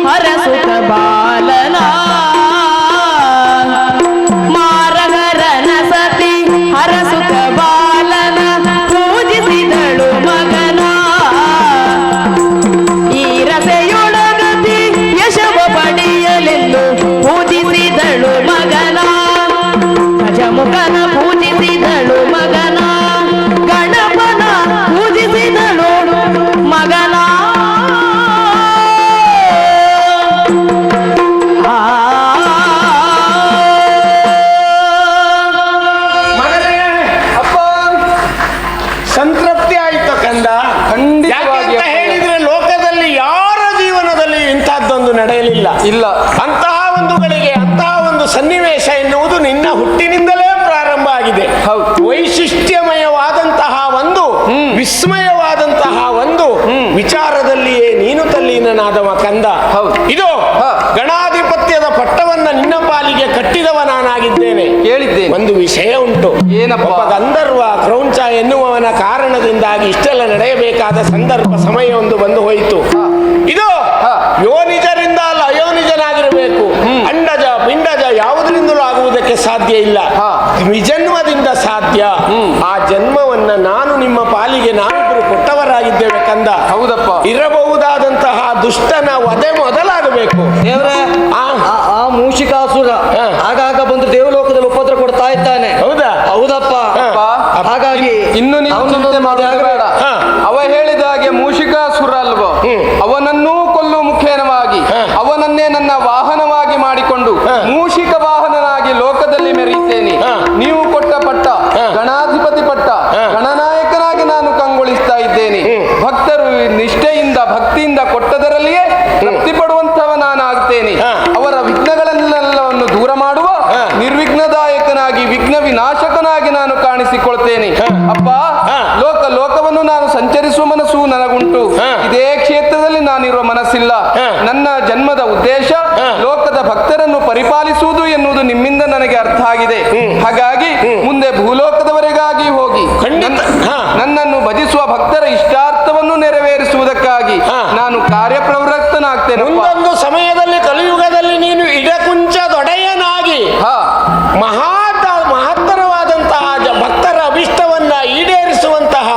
ಹರಸುತ ಬಾಲನ ಮಾರಗರನ ಸತಿ ಹರಸುತ ಬಾಲನ ಪೂಜಿಸಿದಳು ಮಗನ ಈ ರಸೆಯೊಳಗತಿ ಯಶವ ಪಡೆಯಲೆಂದು ಪೂಜಿಸಿದಳು ಮಗನ ಗಜಮುಖನ ಪೂಜಿಸಿದಳು ಮಗನ ಗಣಪನ ಪೂಜಿಸಿದಳು ಮಗನ ಸಂತೃಪ್ತಿ ಆಯ್ತು ಕಂದ. ಯಾಕೆ ಹೇಳಿದ್ರೆ ಲೋಕದಲ್ಲಿ ಯಾರ ಜೀವನದಲ್ಲಿ ಇಂತಹದ್ದೊಂದು ನಡೆಯಲಿಲ್ಲ. ಇಲ್ಲ, ಅಂತಹ ಒಂದು ಗಳಿಗೆ ಅಂತಹ ಒಂದು ಸನ್ನಿವೇಶ ಎನ್ನುವುದು ನಿನ್ನ ಹುಟ್ಟಿನಿಂದಲೇ ಪ್ರಾರಂಭ ಆಗಿದೆ. ವೈಶಿಷ್ಟ್ಯಮಯವಾದಂತಹ ಒಂದು ವಿಸ್ಮಯವಾದಂತಹ ಒಂದು ವಿಚಾರದಲ್ಲಿಯೇ ನೀನು ತಲ್ಲೀನನಾದವ ಕಂದ. ಇದು ಗಣಾಧಿಪತ್ಯದ ಪಟ್ಟವನ್ನ ನಿನ್ನ ಪಾಲಿಗೆ ಕಟ್ಟಿದವ ನಾನಾಗಿದ್ದೇನೆ. ಹೇಳಿದ್ದೇನೆ. ಒಂದು ವಿಷಯ ಉಂಟು. ಏನಪ್ಪ? ಒಬ್ಬ ಗಂಧರ್ವ ಕ್ರೌಂಚ ಎನ್ನುವವನ ಕಾರಣದಿಂದಾಗಿ ಇಷ್ಟೆಲ್ಲ ನಡೆಯಬೇಕಾದ ಸಂದರ್ಭ ಸಮಯ ಒಂದು ಬಂದು ಹೋಯಿತು. ಇದು ಯೋನಿಜರಿಂದ ಅಲ್ಲ, ಅಯೋನಿಜನಾಗಿರಬೇಕು. ಅಂಡಜ ಪಿಂಡಜ ಯಾವುದರಿಂದಲೂ ಆಗುವುದಕ್ಕೆ ಸಾಧ್ಯ ಇಲ್ಲ. ವಿಜನ್ಮದಿಂದ ಸಾಧ್ಯ. ಆ ಜನ್ಮವನ್ನ ನಾನು ನಿಮ್ಮ ಪಾಲಿಗೆ ನಾವಿಬ್ಬರು ಕೊಟ್ಟವರಾಗಿದ್ದೇವೆ ಕಂದ. ಹೌದಪ್ಪ. ಇರಬಹುದಾದಂತಹ ದುಷ್ಟನ ವಧೆ ಮೊದಲಾಗಬೇಕು. ದೇವ್ರೆ, ಆ ಮೂಷಿಕಾಸುರ ಆಗಾಗ ಬಂದು ದೇವಲೋಕದಲ್ಲಿ ಉಪದ್ರ ಕೊಡ್ತಾ ಇದ್ದಾನೆ. ಹೌದಾ? ಹೌದಪ್ಪ. ಹಾಗಾಗಿ ಇನ್ನು ನೀವು ಚಿಂತೆ ಮಾಡಬೇಡ. ಅವ ಹೇಳಿದ ಹಾಗೆ ಮೂಷಿಕಾಸುರ ಅಲ್ವೋ, ಅವನನ್ನೂ ಕೊಲ್ಲುವ ಮುಖೇನವಾಗಿ ಅವನನ್ನೇ ನನ್ನ ವಾಹನವಾಗಿ ಮಾಡಿಕೊಂಡು ಮೂಷಿಕ ವಾಹನನಾಗಿ ಲೋಕದಲ್ಲಿ ಮೆರೆಯುತ್ತೇನೆ. ನೀವು ಕೊಟ್ಟ ಪಟ್ಟ ಗಣಾಧಿಪತಿ ಪಟ್ಟ ಗಣನಾಯಕನಾಗಿ ನಾನು ಕಂಗೊಳಿಸ್ತಾ ಇದ್ದೇನೆ. ಭಕ್ತರು ನಿಷ್ಠೆಯಿಂದ ಭಕ್ತಿಯಿಂದ ಕೊಟ್ಟದರಲ್ಲಿಯೇ ತೃಪ್ತಿ ಪಡುವಂತವ ನಾನಾಗ್ತೇನೆ. ಅವರ ವಿಘ್ನಗಳನ್ನೆಲ್ಲವನ್ನು ದೂರ ಮಾಡುವ ನಿರ್ವಿಘ್ನದಾಯಕನಾಗಿ ವಿಘ್ನ ವಿನಾಶಕನಾಗಿ ನಾನು ಕಾಣಿಸಿಕೊಳ್ತೇನೆ. ಅಪ್ಪ, ಲೋಕವನ್ನು ನಾನು ಸಂಚರಿಸುವ ಮನಸ್ಸು ನನಗುಂಟು. ಇದೇ ಕ್ಷೇತ್ರದಲ್ಲಿ ನಾನಿರುವ ಮನಸ್ಸಿಲ್ಲ. ನನ್ನ ಜನ್ಮದ ಉದ್ದೇಶ ಲೋಕದ ಭಕ್ತರನ್ನು ಪರಿಪಾಲಿಸುವುದು ಎನ್ನುವುದು ನಿಮ್ಮಿಂದ ನನಗೆ ಅರ್ಥ ಆಗಿದೆ. ಹಾಗಾಗಿ ಮುಂದೆ ಭೂಲೋಕದವರೆಗಾಗಿ ಹೋಗಿ ನನ್ನನ್ನು ಭಜಿಸುವ ಭಕ್ತರ ಇಷ್ಟಾರ್ಥವನ್ನು ನೆರವೇರಿಸುವುದಕ್ಕೂ ನಾನು ಕಾರ್ಯಪ್ರವೃತ್ತನಾಗ್ತೇನೆ. ಮುಂದೊಂದು ಸಮಯದಲ್ಲಿ ಕಲಿಯುಗದಲ್ಲಿ ನೀನು ಇಡಕುಂಚದೊಡೆಯನಾಗಿ ಮಹತ್ತರವಾದಂತಹ ಭಕ್ತರ ಅಭಿಷ್ಟವನ್ನ ಈಡೇರಿಸುವಂತಹ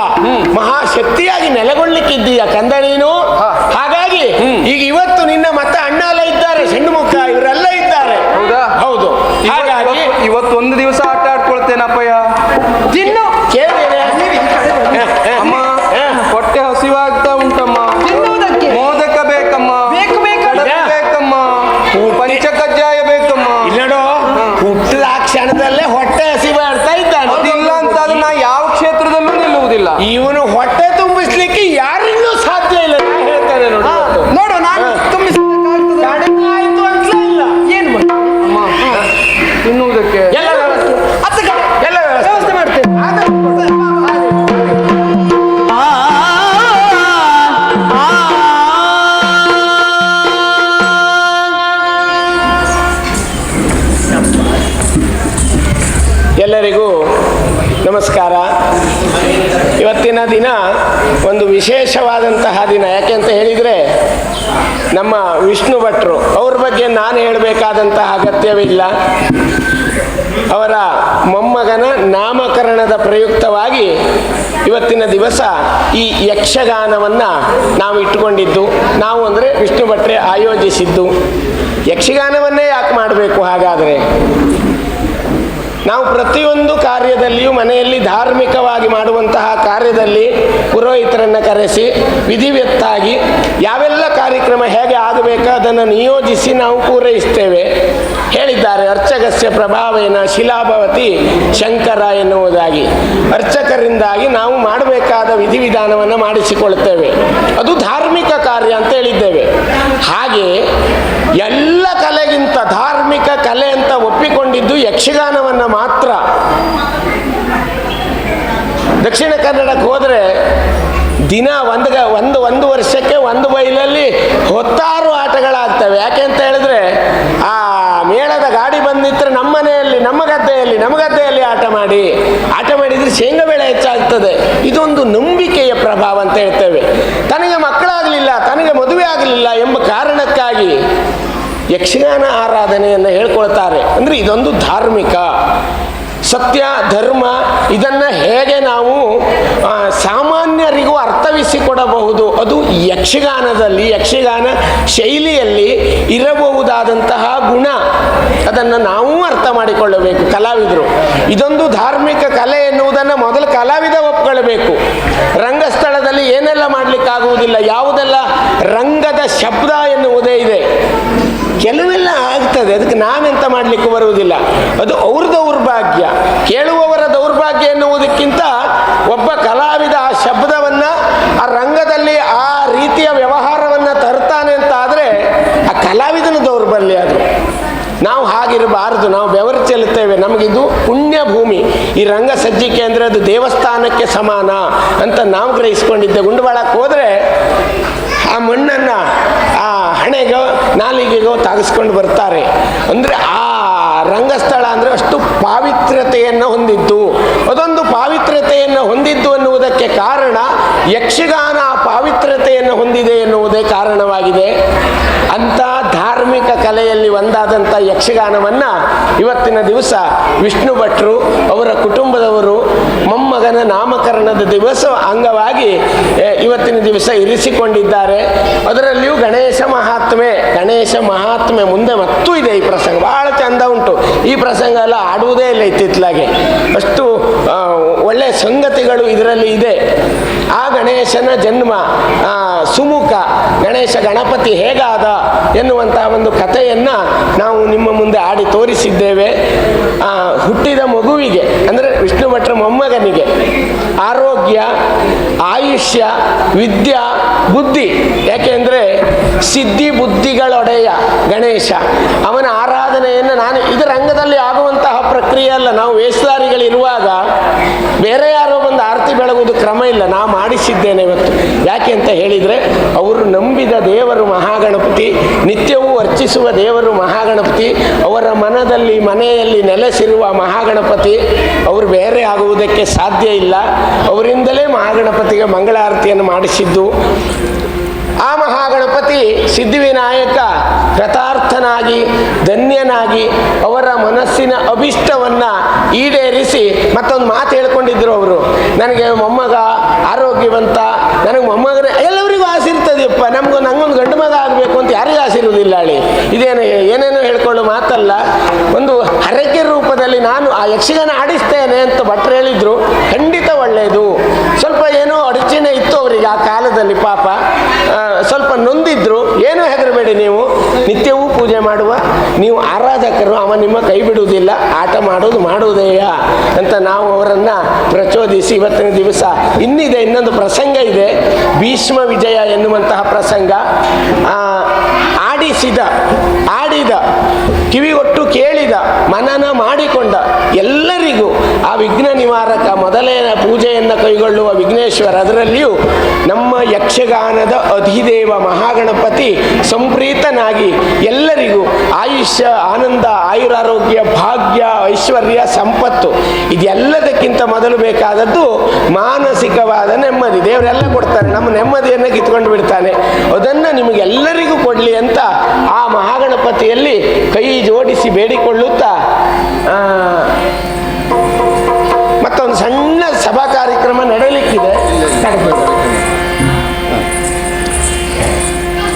ಮಹಾಶಕ್ತಿಯಾಗಿ ನೆಲೆಗೊಳ್ಳಿಕ್ಕಿದ್ದೀಯ ಕಂದ ನೀನು. ಹಾಗಾಗಿ ಈಗ ಇವತ್ತು ನಿನ್ನ ಮತ್ತೆ ಅಣ್ಣ ಎಲ್ಲ ಇದ್ದಾರೆ, ಸಣ್ಣ ಇವರೆಲ್ಲ ಇದ್ದಾರೆ. ಹೌದಾ? ಹೌದು. ಹಾಗಾಗಿ ಇವತ್ತು ಒಂದು ದಿವಸ ಆಟ ಆಡ್ಕೊಳ್ತೇನಪ್ಪಯ್ಯ. ತಿನ್ನು ಅಮ್ಮ, ಹೊಟ್ಟೆ ಹಸಿವಾಗ್ತಾ ಉಂಟಮ್ಮ. ಮೋದಕ ಬೇಕಮ್ಮ, ಬೇಕಮ್ಮ, ಪಂಚಕಜ್ಜಾಯ ಬೇಕಮ್ಮ. ಇಲ್ಲಡೋ, ಹುಟ್ಟಿದ ಆ ಕ್ಷಣದಲ್ಲೇ ಹೊಟ್ಟೆ ಹಸಿವಾಡ್ತಾ ಇದ್ದಾನೆ. ಅದಿಲ್ಲ ಅಂತ ನಾ ಯಾವ ಕ್ಷೇತ್ರದಲ್ಲೂ ನಿಲ್ಲುವುದಿಲ್ಲ. ಇವನು ಹೊಟ್ಟೆ ತುಂಬಿಸ್ಲಿಕ್ಕೆ ಯಾರಿಂದೂ ಸಾಧ್ಯ ಇಲ್ಲ. ನಾ ಹೇಳ್ತಾನೆ ನೋಡು, ನಾನು ತುಂಬಿಸ್ಲಿಕ್ಕೆ ಆಯ್ತು ಅಂತ ಇಲ್ಲ. ಏನು ಅಮ್ಮ, ತಿನ್ನುವುದಕ್ಕೆ ಎಲ್ಲ ವ್ಯವಸ್ಥೆ ಮಾಡ್ತೇನೆ. ಎಲ್ಲರಿಗೂ ನಮಸ್ಕಾರ. ಇವತ್ತಿನ ದಿನ ಒಂದು ವಿಶೇಷವಾದಂತಹ ದಿನ. ಯಾಕೆ ಅಂತ ಹೇಳಿದರೆ, ನಮ್ಮ ವಿಷ್ಣು ಭಟ್ರು ಅವ್ರ ಬಗ್ಗೆ ನಾನು ಹೇಳಬೇಕಾದಂತಹ ಅಗತ್ಯವಿಲ್ಲ. ಅವರ ಮೊಮ್ಮಗನ ನಾಮಕರಣದ ಪ್ರಯುಕ್ತವಾಗಿ ಇವತ್ತಿನ ದಿವಸ ಈ ಯಕ್ಷಗಾನವನ್ನು ನಾವು ಇಟ್ಟುಕೊಂಡಿದ್ದು. ನಾವು ಅಂದರೆ ವಿಷ್ಣು ಭಟ್ರೆ ಆಯೋಜಿಸಿದ್ದು. ಯಕ್ಷಗಾನವನ್ನೇ ಯಾಕೆ ಮಾಡಬೇಕು? ಹಾಗಾದರೆ ನಾವು ಪ್ರತಿಯೊಂದು ಕಾರ್ಯದಲ್ಲಿಯೂ ಮನೆಯಲ್ಲಿ ಧಾರ್ಮಿಕವಾಗಿ ಮಾಡುವಂತಹ ಕಾರ್ಯದಲ್ಲಿ ಪುರೋಹಿತರನ್ನು ಕರೆಸಿ ವಿಧಿವತ್ತಾಗಿ ಯಾವೆಲ್ಲ ಕಾರ್ಯಕ್ರಮ ಹೇಗೆ ಆಗಬೇಕು ಅದನ್ನು ನಿಯೋಜಿಸಿ ನಾವು ಪೂರೈಸ್ತೇವೆ. ಹೇಳಿದ್ದಾರೆ, ಅರ್ಚಕಸ್ಯ ಪ್ರಭಾವೇನ ಶಿಲಾಭವತಿ ಶಂಕರ ಎನ್ನುವುದಾಗಿ. ಅರ್ಚಕರಿಂದಾಗಿ ನಾವು ಮಾಡಬೇಕಾದ ವಿಧಿವಿಧಾನವನ್ನು ಮಾಡಿಸಿಕೊಳ್ತೇವೆ. ಅದು ಧಾರ್ಮಿಕ ಕಾರ್ಯ ಅಂತ ಹೇಳಿದ್ದೇವೆ. ಹಾಗೆ ಎಲ್ಲ ಕಲೆಗಿಂತ ಧಾರ್ಮಿಕ ಕಲೆ ಅಂತ ಒಪ್ಪಿಕೊಂಡಿದ್ದು ಯಕ್ಷಗಾನವನ್ನು ಮಾತ್ರ. ದಕ್ಷಿಣ ಕನ್ನಡಕ್ಕೆ ಹೋದರೆ ದಿನ ಒಂದು ವರ್ಷಕ್ಕೆ ಒಂದು ಬೈಲಲ್ಲಿ ಹೊತ್ತಾರು ಆಟಗಳಾಗ್ತವೆ. ಯಾಕೆ ಅಂತ ಹೇಳಿದ್ರೆ, ಆ ಮೇಳದ ಗಾಡಿ ಬಂದು ನಿಂತರೆ ನಮ್ಮ ಮನೆಯಲ್ಲಿ ನಮ್ಮ ಗದ್ದೆಯಲ್ಲಿ ಆಟ ಮಾಡಿದ್ರೆ ಶೇಂಗಾ ಬೆಳೆ ಹೆಚ್ಚಾಗ್ತದೆ. ಇದೊಂದು ನಂಬಿಕೆಯ ಪ್ರಭಾವ ಅಂತ ಹೇಳ್ತೇವೆ. ತನಗೆ ಮಕ್ಕಳಾಗಲಿಲ್ಲ, ತನಗೆ ಮದುವೆ ಆಗಲಿಲ್ಲ ಎಂಬ ಕಾರಣಕ್ಕಾಗಿ ಯಕ್ಷಗಾನ ಆರಾಧನೆಯನ್ನು ಹೇಳ್ಕೊಳ್ತಾರೆ. ಅಂದರೆ ಇದೊಂದು ಧಾರ್ಮಿಕ ಸತ್ಯ ಧರ್ಮ, ಇದನ್ನು ಹೇಗೆ ನಾವು ಸಾಮಾನ್ಯರಿಗೂ ಅರ್ಥವಿಸಿಕೊಡಬಹುದು, ಅದು ಯಕ್ಷಗಾನದಲ್ಲಿ ಯಕ್ಷಗಾನ ಶೈಲಿಯಲ್ಲಿ ಇರಬಹುದಾದಂತಹ ಗುಣ, ಅದನ್ನು ನಾವು ಅರ್ಥ ಮಾಡಿಕೊಳ್ಳಬೇಕು ಕಲಾವಿದರು. ಇದೊಂದು ಧಾರ್ಮಿಕ ಕಲೆ ಎನ್ನುವುದನ್ನು ಮೊದಲು ಕಲಾವಿದ ಒಪ್ಕೊಳ್ಬೇಕು. ರಂಗಸ್ಥಳದಲ್ಲಿ ಏನೆಲ್ಲ ಮಾಡಲಿಕ್ಕಾಗುವುದಿಲ್ಲ, ಯಾವುದೆಲ್ಲ ರಂಗದ ಶಬ್ದ ಎನ್ನುವುದೇ ಇದೆ, ಕೆಲವೆಲ್ಲ ಆಗ್ತದೆ, ಅದಕ್ಕೆ ನಾವೆಂತ ಮಾಡಲಿಕ್ಕೆ ಬರುವುದಿಲ್ಲ. ಅದು ಅವ್ರ ದೌರ್ಭಾಗ್ಯ, ಕೇಳುವವರ ದೌರ್ಭಾಗ್ಯ ಎನ್ನುವುದಕ್ಕಿಂತ ಒಬ್ಬ ಕಲಾವಿದ ಆ ಶಬ್ದವನ್ನು ಆ ರಂಗದಲ್ಲಿ ಆ ರೀತಿಯ ವ್ಯವಹಾರವನ್ನು ತರ್ತಾನೆ ಅಂತ ಆದರೆ ಆ ಕಲಾವಿದನ ದೌರ್ಬಲ್ಯ ಅದು. ನಾವು ಹಾಗಿರಬಾರದು, ನಾವು ಬೆವರು ಚೆಲ್ಲುತ್ತೇವೆ, ನಮಗಿದು ಪುಣ್ಯ ಭೂಮಿ. ಈ ರಂಗ ಸಜ್ಜಿಕೆ ಅಂದರೆ ಅದು ದೇವಸ್ಥಾನಕ್ಕೆ ಸಮಾನ ಅಂತ ನಾವು ಗ್ರಹಿಸ್ಕೊಂಡಿದ್ದೆ. ಗುಂಡಬಾಳಕ್ಕೆ ಹೋದರೆ ಆ ಮಣ್ಣನ್ನು ಆ ಹಣೆಗೋ ನಾಲಿಗೆಗೋ ತಾಗಿಸ್ಕೊಂಡು ಬರ್ತಾರೆ. ಅಂದರೆ ಆ ರಂಗಸ್ಥಳ ಅಂದರೆ ಅಷ್ಟು ಪಾವಿತ್ರ್ಯತೆಯನ್ನು ಹೊಂದಿದ್ದು, ಅದೊಂದು ಪಾವಿತ್ರ್ಯತೆಯನ್ನು ಹೊಂದಿದ್ದು ಎನ್ನುವುದಕ್ಕೆ ಕಾರಣ ಯಕ್ಷಗಾನ ಪಾವಿತ್ರ್ಯತೆಯನ್ನು ಹೊಂದಿದೆ ಎನ್ನುವುದೇ ಕಾರಣವಾಗಿದೆ. ಅಂಥ ಧಾರ್ಮಿಕ ಕಲೆಯಲ್ಲಿ ಒಂದಾದಂಥ ಯಕ್ಷಗಾನವನ್ನು ಇವತ್ತಿನ ದಿವಸ ವಿಷ್ಣು ಭಟ್ರು ಅವರ ಕುಟುಂಬದವರು ಮೊಮ್ಮಗನ ನಾಮಕರಣದ ದಿವಸ ಅಂಗವಾಗಿ ಇವತ್ತಿನ ದಿವಸ ಇರಿಸಿಕೊಂಡಿದ್ದಾರೆ. ಅದರಲ್ಲಿಯೂ ಗಣೇಶ ಮಹಾತ್ಮೆ ಮುಂದೆ ಮತ್ತೂ ಇದೆ. ಈ ಪ್ರಸಂಗ ಬಹಳ ಚಂದ ಉಂಟು. ಈ ಪ್ರಸಂಗ ಎಲ್ಲ ಆಡುವುದೇ ಇಲ್ಲ ಇತ್ತಿತ್ತಲಾಗೆ, ಅಷ್ಟು ಒಳ್ಳೆಯ ಸಂಗತಿಗಳು ಇದರಲ್ಲಿ ಇದೆ. ಆ ಗಣೇಶನ ಜನ್ಮ, ಸುಮುಖ ಗಣೇಶ ಗಣಪತಿ ಹೇಗಾದ ಎನ್ನುವಂತಹ ಒಂದು ಕಥೆಯನ್ನು ನಾವು ನಿಮ್ಮ ಮುಂದೆ ಆಡಿ ತೋರಿಸಿದ್ದೇವೆ. ಹುಟ್ಟಿದ ಮಗುವಿಗೆ ಅಂದರೆ ವಿಷ್ಣು ಭಟ್ರ ಮೊಮ್ಮಗನಿಗೆ ಆರೋಗ್ಯ, ಆಯುಷ್ಯ, ವಿದ್ಯಾ, ಬುದ್ಧಿ, ಯಾಕೆಂದರೆ ಸಿದ್ಧಿ ಬುದ್ಧಿಗಳೊಡೆಯ ಗಣೇಶ, ಅವನ ಆರಾಧನೆಯನ್ನು ಇದು ರಂಗದಲ್ಲಿ ಆಗುವಂತಹ ಪ್ರಕ್ರಿಯೆ ಅಲ್ಲ. ನಾವು ವೇಷಧಾರಿಗಳಿರುವಾಗ ಬೇರೆ ಯಾರೋ ಬಂದು ಆರತಿ ಬೆಳಗುವುದು ಕ್ರಮ ಇಲ್ಲ, ನಾವು ಮಾಡಿಸಿದ್ದೇನೆ ಇವತ್ತು. ಯಾಕೆ ಅಂತ ಹೇಳಿದರೆ ಅವರು ನಂಬಿದ ದೇವರು ಮಹಾಗಣಪತಿ, ನಿತ್ಯವೂ ಅರ್ಚಿಸುವ ದೇವರು ಮಹಾಗಣಪತಿ, ಅವರ ಮನೆಯಲ್ಲಿ ನೆಲೆಸಿರುವ ಮಹಾಗಣಪತಿ, ಅವರು ಬೇರೆ ಆಗುವುದಕ್ಕೆ ಸಾಧ್ಯ ಇಲ್ಲ. ಅವರಿಂದಲೇ ಮಹಾಗಣಪತಿಗೆ ಮಂಗಳಾರತಿಯನ್ನು ಮಾಡಿಸಿದ್ದು. ಆ ಮಹಾಗಣಪತಿ ಸಿದ್ಧಿವಿನಾಯಕ ಕೃತಾರ್ಥನಾಗಿ ಧನ್ಯನಾಗಿ ಅವರ ಮನಸ್ಸಿನ ಅಭಿಷ್ಟವನ್ನು ಈಡೇರಿಸಿ ಮತ್ತೊಂದು ಮಾತು ಹೇಳ್ಕೊಂಡಿದ್ರು ಅವರು, ನನಗೆ ಮೊಮ್ಮಗ ಆರೋಗ್ಯವಂತ, ನನಗೆ ಮೊಮ್ಮಗನ ಎಲ್ಲರಿಗೂ ಆಸೆ ಇರ್ತದೆಯಪ್ಪ, ನಂಗೊಂದು ಗಂಡು ಮಗ ಆಗಬೇಕು ಅಂತ ಯಾರಿಗೂ ಆಸೆ ಇರುವುದಿಲ್ಲ ಹೇಳಿ. ಏನೇನೋ ಹೇಳ್ಕೊಳ್ಳೋ ಮಾತಲ್ಲ, ಒಂದು ಹರಕೆ ರೂಪದಲ್ಲಿ ನಾನು ಆ ಯಕ್ಷಗಾನ ಆಡಿಸ್ತೇನೆ ಅಂತ ಭಟ್ರು ಹೇಳಿದ್ರು. ಖಂಡಿತ ಒಳ್ಳೆಯದು. ಸ್ವಲ್ಪ ಏನೋ ಅಡಚಣೆ ಇತ್ತು ಅವರಿಗೆ ಆ ಕಾಲದಲ್ಲಿ, ಪಾಪ ಸ್ವಲ್ಪ ನೊಂದಿದ್ರು. ಏನೂ ಹೆದರಬೇಡಿ, ನೀವು ನಿತ್ಯವೂ ಪೂಜೆ ಮಾಡುವ ನೀವು ಆರಾಧಕರು, ಅವ ನಿಮ್ಮ ಕೈ ಬಿಡುವುದಿಲ್ಲ, ಆಟ ಮಾಡುವುದೇಯ ಅಂತ ನಾವು ಅವರನ್ನು ಪ್ರಚೋದಿಸಿ ಇವತ್ತಿನ ದಿವಸ ಇನ್ನೊಂದು ಪ್ರಸಂಗ ಇದೆ, ಭೀಷ್ಮ ವಿಜಯ ಎನ್ನುವಂತಹ ಪ್ರಸಂಗ. ಆಡಿದ ಕಿವಿಗೊಟ್ಟು ಕೇಳಿದ ಮನನ ಮಾಡಿಕೊಂಡ ಎಲ್ಲರಿಗೂ ಆ ವಿಘ್ನ ನಿವಾರಕ ಮೊದಲನೇ ಪೂಜೆಯನ್ನು ಕೈಗೊಳ್ಳುವ ವಿಘ್ನೇಶ್ವರ, ಅದರಲ್ಲಿಯೂ ನಮ್ಮ ಯಕ್ಷಗಾನದ ಅಧಿದೇವ ಮಹಾಗಣಪತಿ ಸಂಪ್ರೀತನಾಗಿ ಎಲ್ಲರಿಗೂ ಆಯುಷ್ಯ, ಆನಂದ, ಆಯುರಾರೋಗ್ಯ, ಭಾಗ್ಯ, ಐಶ್ವರ್ಯ, ಸಂಪತ್ತು, ಇದೆಲ್ಲದಕ್ಕಿಂತ ಮೊದಲು ಬೇಕಾದದ್ದು ಮಾನಸಿಕವಾದ ನೆಮ್ಮದಿ. ದೇವರೆಲ್ಲ ಕೊಡ್ತಾನೆ, ನಮ್ಮ ನೆಮ್ಮದಿಯನ್ನು ಕಿತ್ಕೊಂಡು ಬಿಡ್ತಾನೆ. ಅದನ್ನು ನಿಮಗೆಲ್ಲರಿಗೂ ಕೊಡಲಿ ಅಂತ ಆ ಮಹಾಗಣಪತಿಯಲ್ಲಿ ಕೈ ಜೋಡಿಸಿ ಬೇಡಿಕೊಳ್ಳುತ್ತಾ ಮತ್ತೊಂದು ಸಣ್ಣ ಸಭಾ ಕಾರ್ಯಕ್ರಮ ನಡೆಯಲಿಕ್ಕಿದೆ.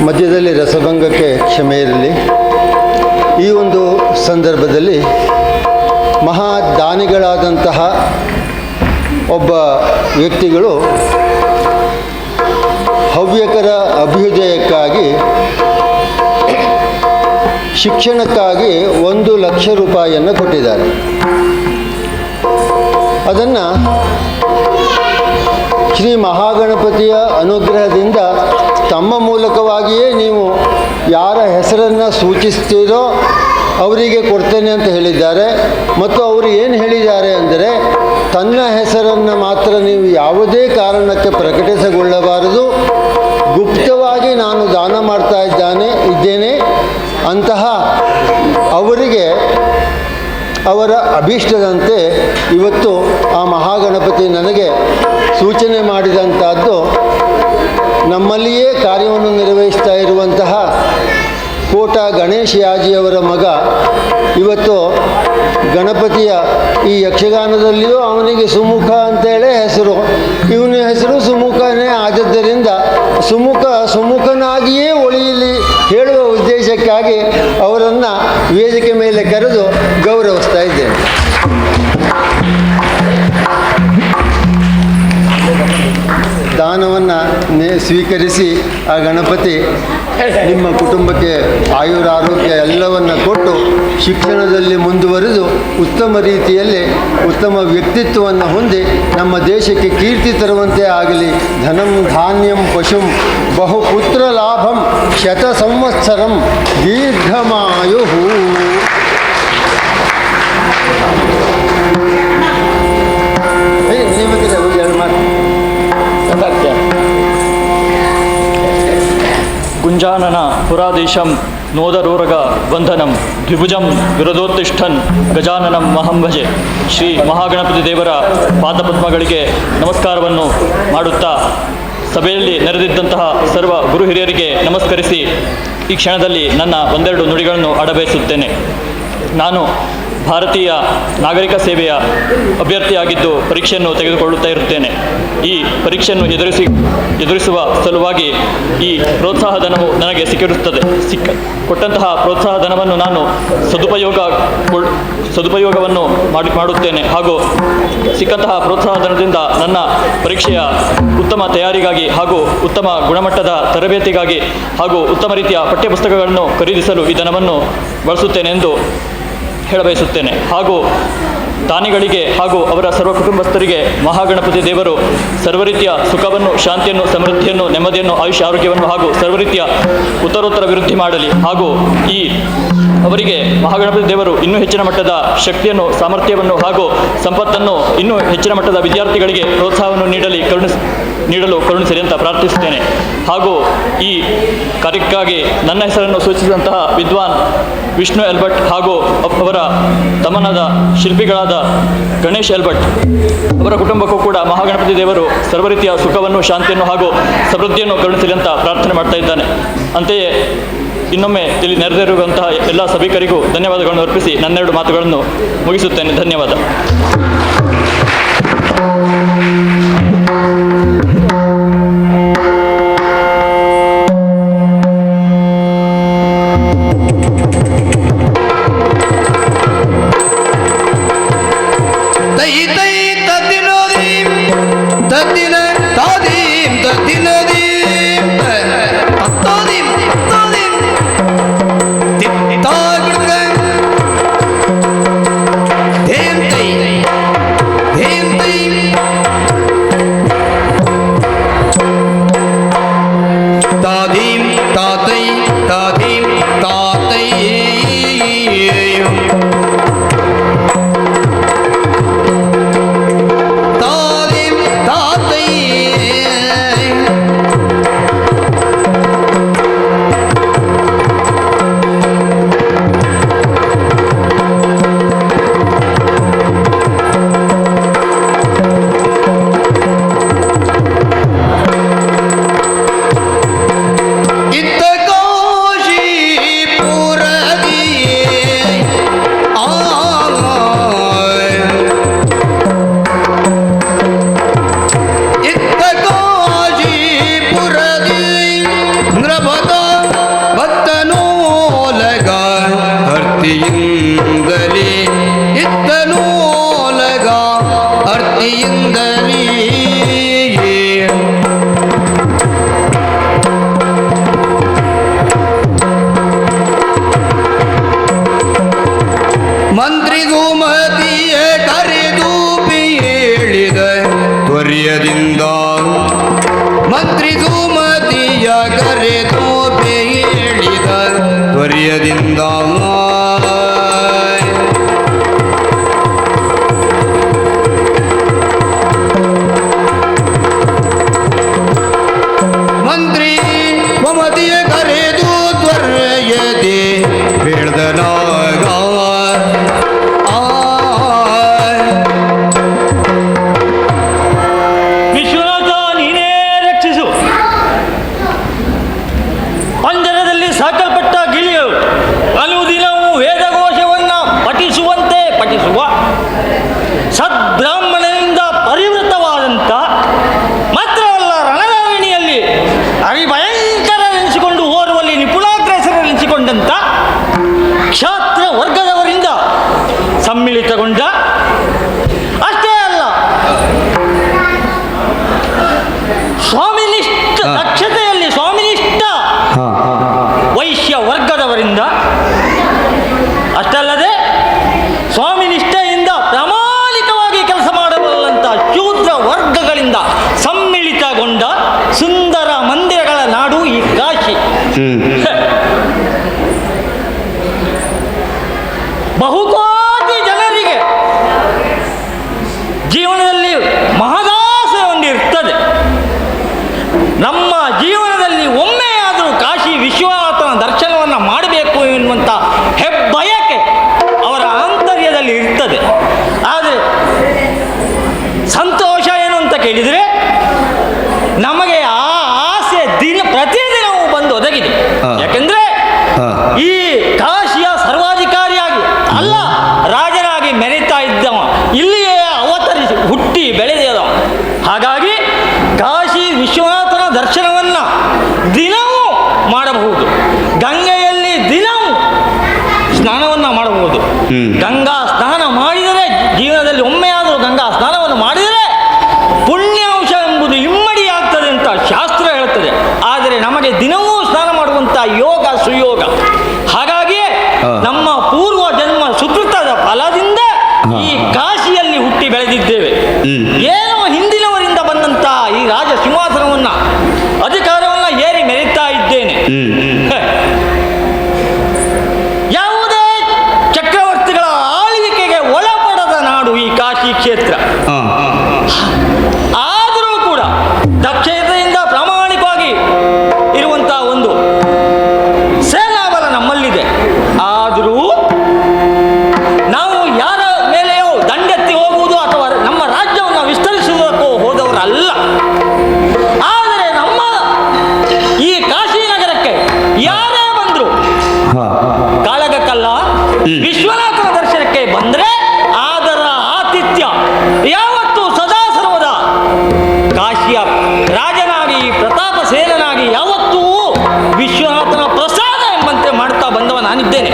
ಮಧ್ಯದಲ್ಲಿ ರಸಭಂಗಕ್ಕೆ ಕ್ಷಮೆ ಇರಲಿ. ಈ ಒಂದು ಸಂದರ್ಭದಲ್ಲಿ ಮಹಾದಾನಿಗಳಾದಂತಹ ಒಬ್ಬ ವ್ಯಕ್ತಿಗಳು ಹವ್ಯಕರ ಅಭ್ಯುದಯಕ್ಕಾಗಿ, ಶಿಕ್ಷಣಕ್ಕಾಗಿ 1,00,000 ರೂಪಾಯಿಯನ್ನು ಕೊಟ್ಟಿದ್ದಾರೆ. ಅದನ್ನು ಶ್ರೀ ಮಹಾಗಣಪತಿಯ ಅನುಗ್ರಹದಿಂದ ತಮ್ಮ ಮೂಲಕವಾಗಿಯೇ ನೀವು ಯಾರ ಹೆಸರನ್ನು ಸೂಚಿಸ್ತೀರೋ ಅವರಿಗೆ ಕೊಡ್ತೇನೆ ಅಂತ ಹೇಳಿದ್ದಾರೆ. ಮತ್ತು ಅವರು ಏನು ಹೇಳಿದ್ದಾರೆ ಅಂದರೆ, ತನ್ನ ಹೆಸರನ್ನು ಮಾತ್ರ ನೀವು ಯಾವುದೇ ಕಾರಣಕ್ಕೆ ಪ್ರಕಟಿಸಿಕೊಳ್ಳಬಾರದು, ಗುಪ್ತವಾಗಿ ನಾನು ದಾನ ಮಾಡ್ತಾ ಇದ್ದೇನೆ ಅಂತಹ ಅವರಿಗೆ ಅವರ ಅಭೀಷ್ಟದಂತೆ ಇವತ್ತು ಆ ಮಹಾಗಣಪತಿ ನನಗೆ ಸೂಚನೆ ಮಾಡಿದಂಥದ್ದು, ನಮ್ಮಲ್ಲಿಯೇ ಕಾರ್ಯವನ್ನು ನಿರ್ವಹಿಸ್ತಾ ಇರುವಂತಹ ಕೋಟ ಗಣೇಶ್ ಯಾಜಿಯವರ ಮಗ. ಇವತ್ತು ಗಣಪತಿಯ ಈ ಯಕ್ಷಗಾನದಲ್ಲಿಯೂ ಅವನಿಗೆ ಸುಮುಖ ಅಂತೇಳಿ ಹೆಸರು. ಇವನ ಹೆಸರು ಸುಮುಖನೇ ಆದದ್ದರಿಂದ ಸುಮುಖನಾಗಿಯೇ ಉಳಿಯಲಿ ಹೇಳುವ ಉದ್ದೇಶಕ್ಕಾಗಿ ಅವರನ್ನು ವೇದಿಕೆ ಮೇಲೆ ಕರೆದು ಗೌರವಿಸ್ತಾ ಇದ್ದೇನೆ. ದಾನವನ್ನು ಸ್ವೀಕರಿಸಿ ಆ ಗಣಪತಿ ನಿಮ್ಮ ಕುಟುಂಬಕ್ಕೆ ಆಯುರಾರೋಗ್ಯ ಎಲ್ಲವನ್ನು ಕೊಟ್ಟು ಶಿಕ್ಷಣದಲ್ಲಿ ಮುಂದುವರೆದು ಉತ್ತಮ ರೀತಿಯಲ್ಲಿ ಉತ್ತಮ ವ್ಯಕ್ತಿತ್ವವನ್ನು ಹೊಂದಿ ನಮ್ಮ ದೇಶಕ್ಕೆ ಕೀರ್ತಿ ತರುವಂತೆ ಆಗಲಿ. ಧನಂ ಧಾನ್ಯಂ ಪಶುಂ ಬಹುಪುತ್ರ ಲಾಭಂ ಶತ ಸಂವತ್ಸರಂ ದೀರ್ಘಮಾಯು. ಗುಂಜಾನನ ಪುರಾಧೀಶಂ ನೋದರೋರಗ ಬಂಧನಂ ದ್ವಿಭುಜಂ ವಿರದೋತ್ತಿಷ್ಠನ್ ಗಜಾನನಂ ಮಹಂಭಜೆ. ಶ್ರೀ ಮಹಾಗಣಪತಿ ದೇವರ ಪಾದಪದ್ಮಗಳಿಗೆ ನಮಸ್ಕಾರವನ್ನು ಮಾಡುತ್ತಾ ಸಭೆಯಲ್ಲಿ ನೆರೆದಿದ್ದಂತಹ ಸರ್ವ ಗುರು ಹಿರಿಯರಿಗೆ ನಮಸ್ಕರಿಸಿ ಈ ಕ್ಷಣದಲ್ಲಿ ನನ್ನ ಒಂದೆರಡು ನುಡಿಗಳನ್ನು ಆಡಬಯಸುತ್ತೇನೆ. ನಾನು ಭಾರತೀಯ ನಾಗರಿಕ ಸೇವೆಯ ಅಭ್ಯರ್ಥಿಯಾಗಿದ್ದು ಪರೀಕ್ಷೆಯನ್ನು ತೆಗೆದುಕೊಳ್ಳುತ್ತಾ ಇರುತ್ತೇನೆ. ಈ ಪರೀಕ್ಷೆಯನ್ನು ಎದುರಿಸುವ ಸಲುವಾಗಿ ಈ ಪ್ರೋತ್ಸಾಹ ಧನವು ನನಗೆ ಸಿಕ್ಕಿರುತ್ತದೆ. ಕೊಟ್ಟಂತಹ ಪ್ರೋತ್ಸಾಹ ಧನವನ್ನು ನಾನು ಸದುಪಯೋಗವನ್ನು ಮಾಡುತ್ತೇನೆ ಹಾಗೂ ಸಿಕ್ಕಂತಹ ಪ್ರೋತ್ಸಾಹ ಧನದಿಂದ ನನ್ನ ಪರೀಕ್ಷೆಯ ಉತ್ತಮ ತಯಾರಿಗಾಗಿ ಹಾಗೂ ಉತ್ತಮ ಗುಣಮಟ್ಟದ ತರಬೇತಿಗಾಗಿ ಹಾಗೂ ಉತ್ತಮ ರೀತಿಯ ಪಠ್ಯಪುಸ್ತಕಗಳನ್ನು ಖರೀದಿಸಲು ಈ ಧನವನ್ನು ಬಳಸುತ್ತೇನೆ ಎಂದು ಹೇಳಬಯಸುತ್ತೇನೆ. ಹಾಗೂ ದಾನಿಗಳಿಗೆ ಹಾಗೂ ಅವರ ಸರ್ವ ಕುಟುಂಬಸ್ಥರಿಗೆ ಮಹಾಗಣಪತಿ ದೇವರು ಸರ್ವರೀತಿಯ ಸುಖವನ್ನು, ಶಾಂತಿಯನ್ನು, ಸಮೃದ್ಧಿಯನ್ನು, ನೆಮ್ಮದಿಯನ್ನು, ಆಯುಷ್ಯ, ಆರೋಗ್ಯವನ್ನು ಹಾಗೂ ಸರ್ವರೀತಿಯ ಉತ್ತರೋತ್ತರ ಅಭಿವೃದ್ಧಿ ಮಾಡಲಿ. ಹಾಗೂ ಈ ಅವರಿಗೆ ಮಹಾಗಣಪತಿ ದೇವರು ಇನ್ನೂ ಹೆಚ್ಚಿನ ಮಟ್ಟದ ಶಕ್ತಿಯನ್ನು, ಸಾಮರ್ಥ್ಯವನ್ನು ಹಾಗೂ ಸಂಪತ್ತನ್ನು, ಇನ್ನೂ ಹೆಚ್ಚಿನ ಮಟ್ಟದ ವಿದ್ಯಾರ್ಥಿಗಳಿಗೆ ಪ್ರೋತ್ಸಾಹವನ್ನು ನೀಡಲು ಕರುಣಿಸಲಿ ಅಂತ ಪ್ರಾರ್ಥಿಸುತ್ತೇನೆ. ಹಾಗೂ ಈ ಕಾರ್ಯಕ್ಕಾಗಿ ನನ್ನ ಹೆಸರನ್ನು ಸೂಚಿಸಿದಂತಹ ವಿದ್ವಾನ್ ವಿಷ್ಣು ಎಲ್ಭಟ್ ಹಾಗೂ ಅವರ ತಮ್ಮನಾದ ಶಿಲ್ಪಿಗಳಾದ ಗಣೇಶ್ ಎಲ್ಭಟ್ ಅವರ ಕುಟುಂಬಕ್ಕೂ ಕೂಡ ಮಹಾಗಣಪತಿ ದೇವರು ಸರ್ವರೀತಿಯ ಸುಖವನ್ನು, ಶಾಂತಿಯನ್ನು ಹಾಗೂ ಸಮೃದ್ಧಿಯನ್ನು ಕರುಣಿಸಲಿ ಅಂತ ಪ್ರಾರ್ಥನೆ ಮಾಡ್ತಾ ಇದ್ದಾನೆ. ಅಂತೆಯೇ ಇನ್ನೊಮ್ಮೆ ಇಲ್ಲಿ ನೆರೆದಿರುವಂತಹ ಎಲ್ಲ ಸಭಿಕರಿಗೂ ಧನ್ಯವಾದಗಳನ್ನು ಅರ್ಪಿಸಿ ನನ್ನೆರಡು ಮಾತುಗಳನ್ನು ಮುಗಿಸುತ್ತೇನೆ. ಧನ್ಯವಾದ. ಪಂಜರದಲ್ಲಿ ಸಾಕಲ್ಪಟ್ಟ ಗಿಳಿಯು ಅಷ್ಟಲ್ಲದೆ ಸ್ವಾಮಿ ನಿಷ್ಠೆಯಿಂದ ಪ್ರಾಮಾಣಿಕವಾಗಿ ಕೆಲಸ ಮಾಡಬಲ್ಲಂಥ ಶೂದ್ರ ವರ್ಗಗಳಿಂದ ಸಮ್ಮಿಳಿತಗೊಂಡ ಸುಂದರ ಮಂದಿರಗಳ ನಾಡು ಈ ಕಾಶಿ. ಬಹುಕೋಟಿ ಜನರಿಗೆ ಜೀವನದಲ್ಲಿ ಮಹದಾಸೆ ಒಂದು ಇರ್ತದೆ. ನಮ್ಮ ಜೀವನದಲ್ಲಿ ಒಮ್ಮೆಯಾದರೂ ಕಾಶಿ ವಿಶ್ವನಾಥನ ದರ್ಶನವನ್ನು ಮಾಡಬೇಕು ಎನ್ನುವಂಥ ಹೆಬ್ಬಯಕೆ ಅವರ ಆಂತರ್ಯದಲ್ಲಿ ಇರ್ತದೆ. ಆದರೆ ಸಂತೋಷ ಏನು ಅಂತ ಕೇಳಿದರೆ ನಮಗೆ ಆ ಆಸೆ ಪ್ರತಿದಿನವೂ ಬಂದು ಒದಗಿದೆ. ಯಾಕೆಂದರೆ ಈ ಕಾಶಿಯ ಸರ್ವಾಧಿಕಾರಿಯಾಗಿ ಅಲ್ಲ ರಾಜನಾಗಿ ಮೆರೀತಾ ಇದ್ದವ, ಇಲ್ಲಿಯೇ ಅವತರಿಸಿ ಹುಟ್ಟಿ ಬೆಳೆದವ. ಹಾಗಾಗಿ ಕಾಶಿ ವಿಶ್ವನಾಥನ ದರ್ಶನವನ್ನು ದಿನವೂ ಮಾಡಬಹುದು. ಗಂಗೆಯಲ್ಲಿ ದಿನವೂ ಸ್ನಾನವನ್ನು ಮಾಡಬಹುದು. ಗಂಗಾ ಸ್ನಾನ ಮಾಡಿದರೆ, ಜೀವನದಲ್ಲಿ ಒಮ್ಮೆಯಾದರೂ ಗಂಗಾ ಸ್ನಾನವನ್ನು ಮಾಡಿದರೆ ಪುಣ್ಯಾಂಶ ಎಂಬುದು ಇಮ್ಮಡಿಯಾಗ್ತದೆ ಅಂತ ಶಾಸ್ತ್ರ ಹೇಳುತ್ತದೆ. ಆದರೆ ನಮಗೆ ದಿನವೂ ಸ್ನಾನ ಮಾಡುವಂಥ ಯೋಗ ಸುಯೋಗ. ಹಾಗಾಗಿಯೇ ನಮ್ಮ ಪೂರ್ವ ಜನ್ಮ ಸುಕೃತದ ಫಲದಿಂದ ಈ ಕಾಶಿಯಲ್ಲಿ ಹುಟ್ಟಿ ಬೆಳೆದಿದ್ದೇವೆ. ಏನೋ ಹಿಂದಿನವರಿಂದ ಬಂದಂತ ಈ ರಾಜ ಸಿಂಹಾಸನವನ್ನ ಅಧಿಕಾರವನ್ನ ಏರಿ ಮೆರೀತಾ ಇದ್ದೇನೆ. ಯಾವುದೇ ಚಕ್ರವರ್ತಿಗಳ ಆಳ್ವಿಕೆಗೆ ಒಳಪಡದ ನಾಡು ಈ ಕಾಶಿ ಕ್ಷೇತ್ರ. ಆದರೂ ಕೂಡ ದಕ್ಷತೆಯಿಂದ ಪ್ರಾಮಾಣಿಕವಾಗಿ ಇರುವಂತಹ ಒಂದು ಸೇನಾಬಲ ನಮ್ಮಲ್ಲಿದೆ. ಆದರೂ ನಾವು ಯಾರ ಮೇಲೆಯೋ ದಂಡೆತ್ತಿ ಹೋಗುವುದು ಅಥವಾ ನಮ್ಮ ರಾಜ್ಯವನ್ನು ವಿಸ್ತರಿಸುವುದಕ್ಕೂ ಹೋದವರಲ್ಲ. ಆದರೆ ನಮ್ಮ ಈ ಕಾಶಿ ನಗರಕ್ಕೆ ಯಾರೇ ಬಂದ್ರು ಕಾಳಗಕ್ಕಲ್ಲ, ವಿಶ್ವನಾಥನ ದರ್ಶನಕ್ಕೆ ಬಂದ್ರೆ ಅದರ ಆತಿಥ್ಯ ಯಾವತ್ತೂ ಸದಾ ಸರ್ವದ ಕಾಶಿಯ ರಾಜನಾಗಿ ಪ್ರತಾಪ ಸೇನನಾಗಿ ಯಾವತ್ತೂ ವಿಶ್ವನಾಥನ ಪ್ರಸಾದ ಎಂಬಂತೆ ಮಾಡ್ತಾ ಬಂದವ ನಾನಿದ್ದೇನೆ.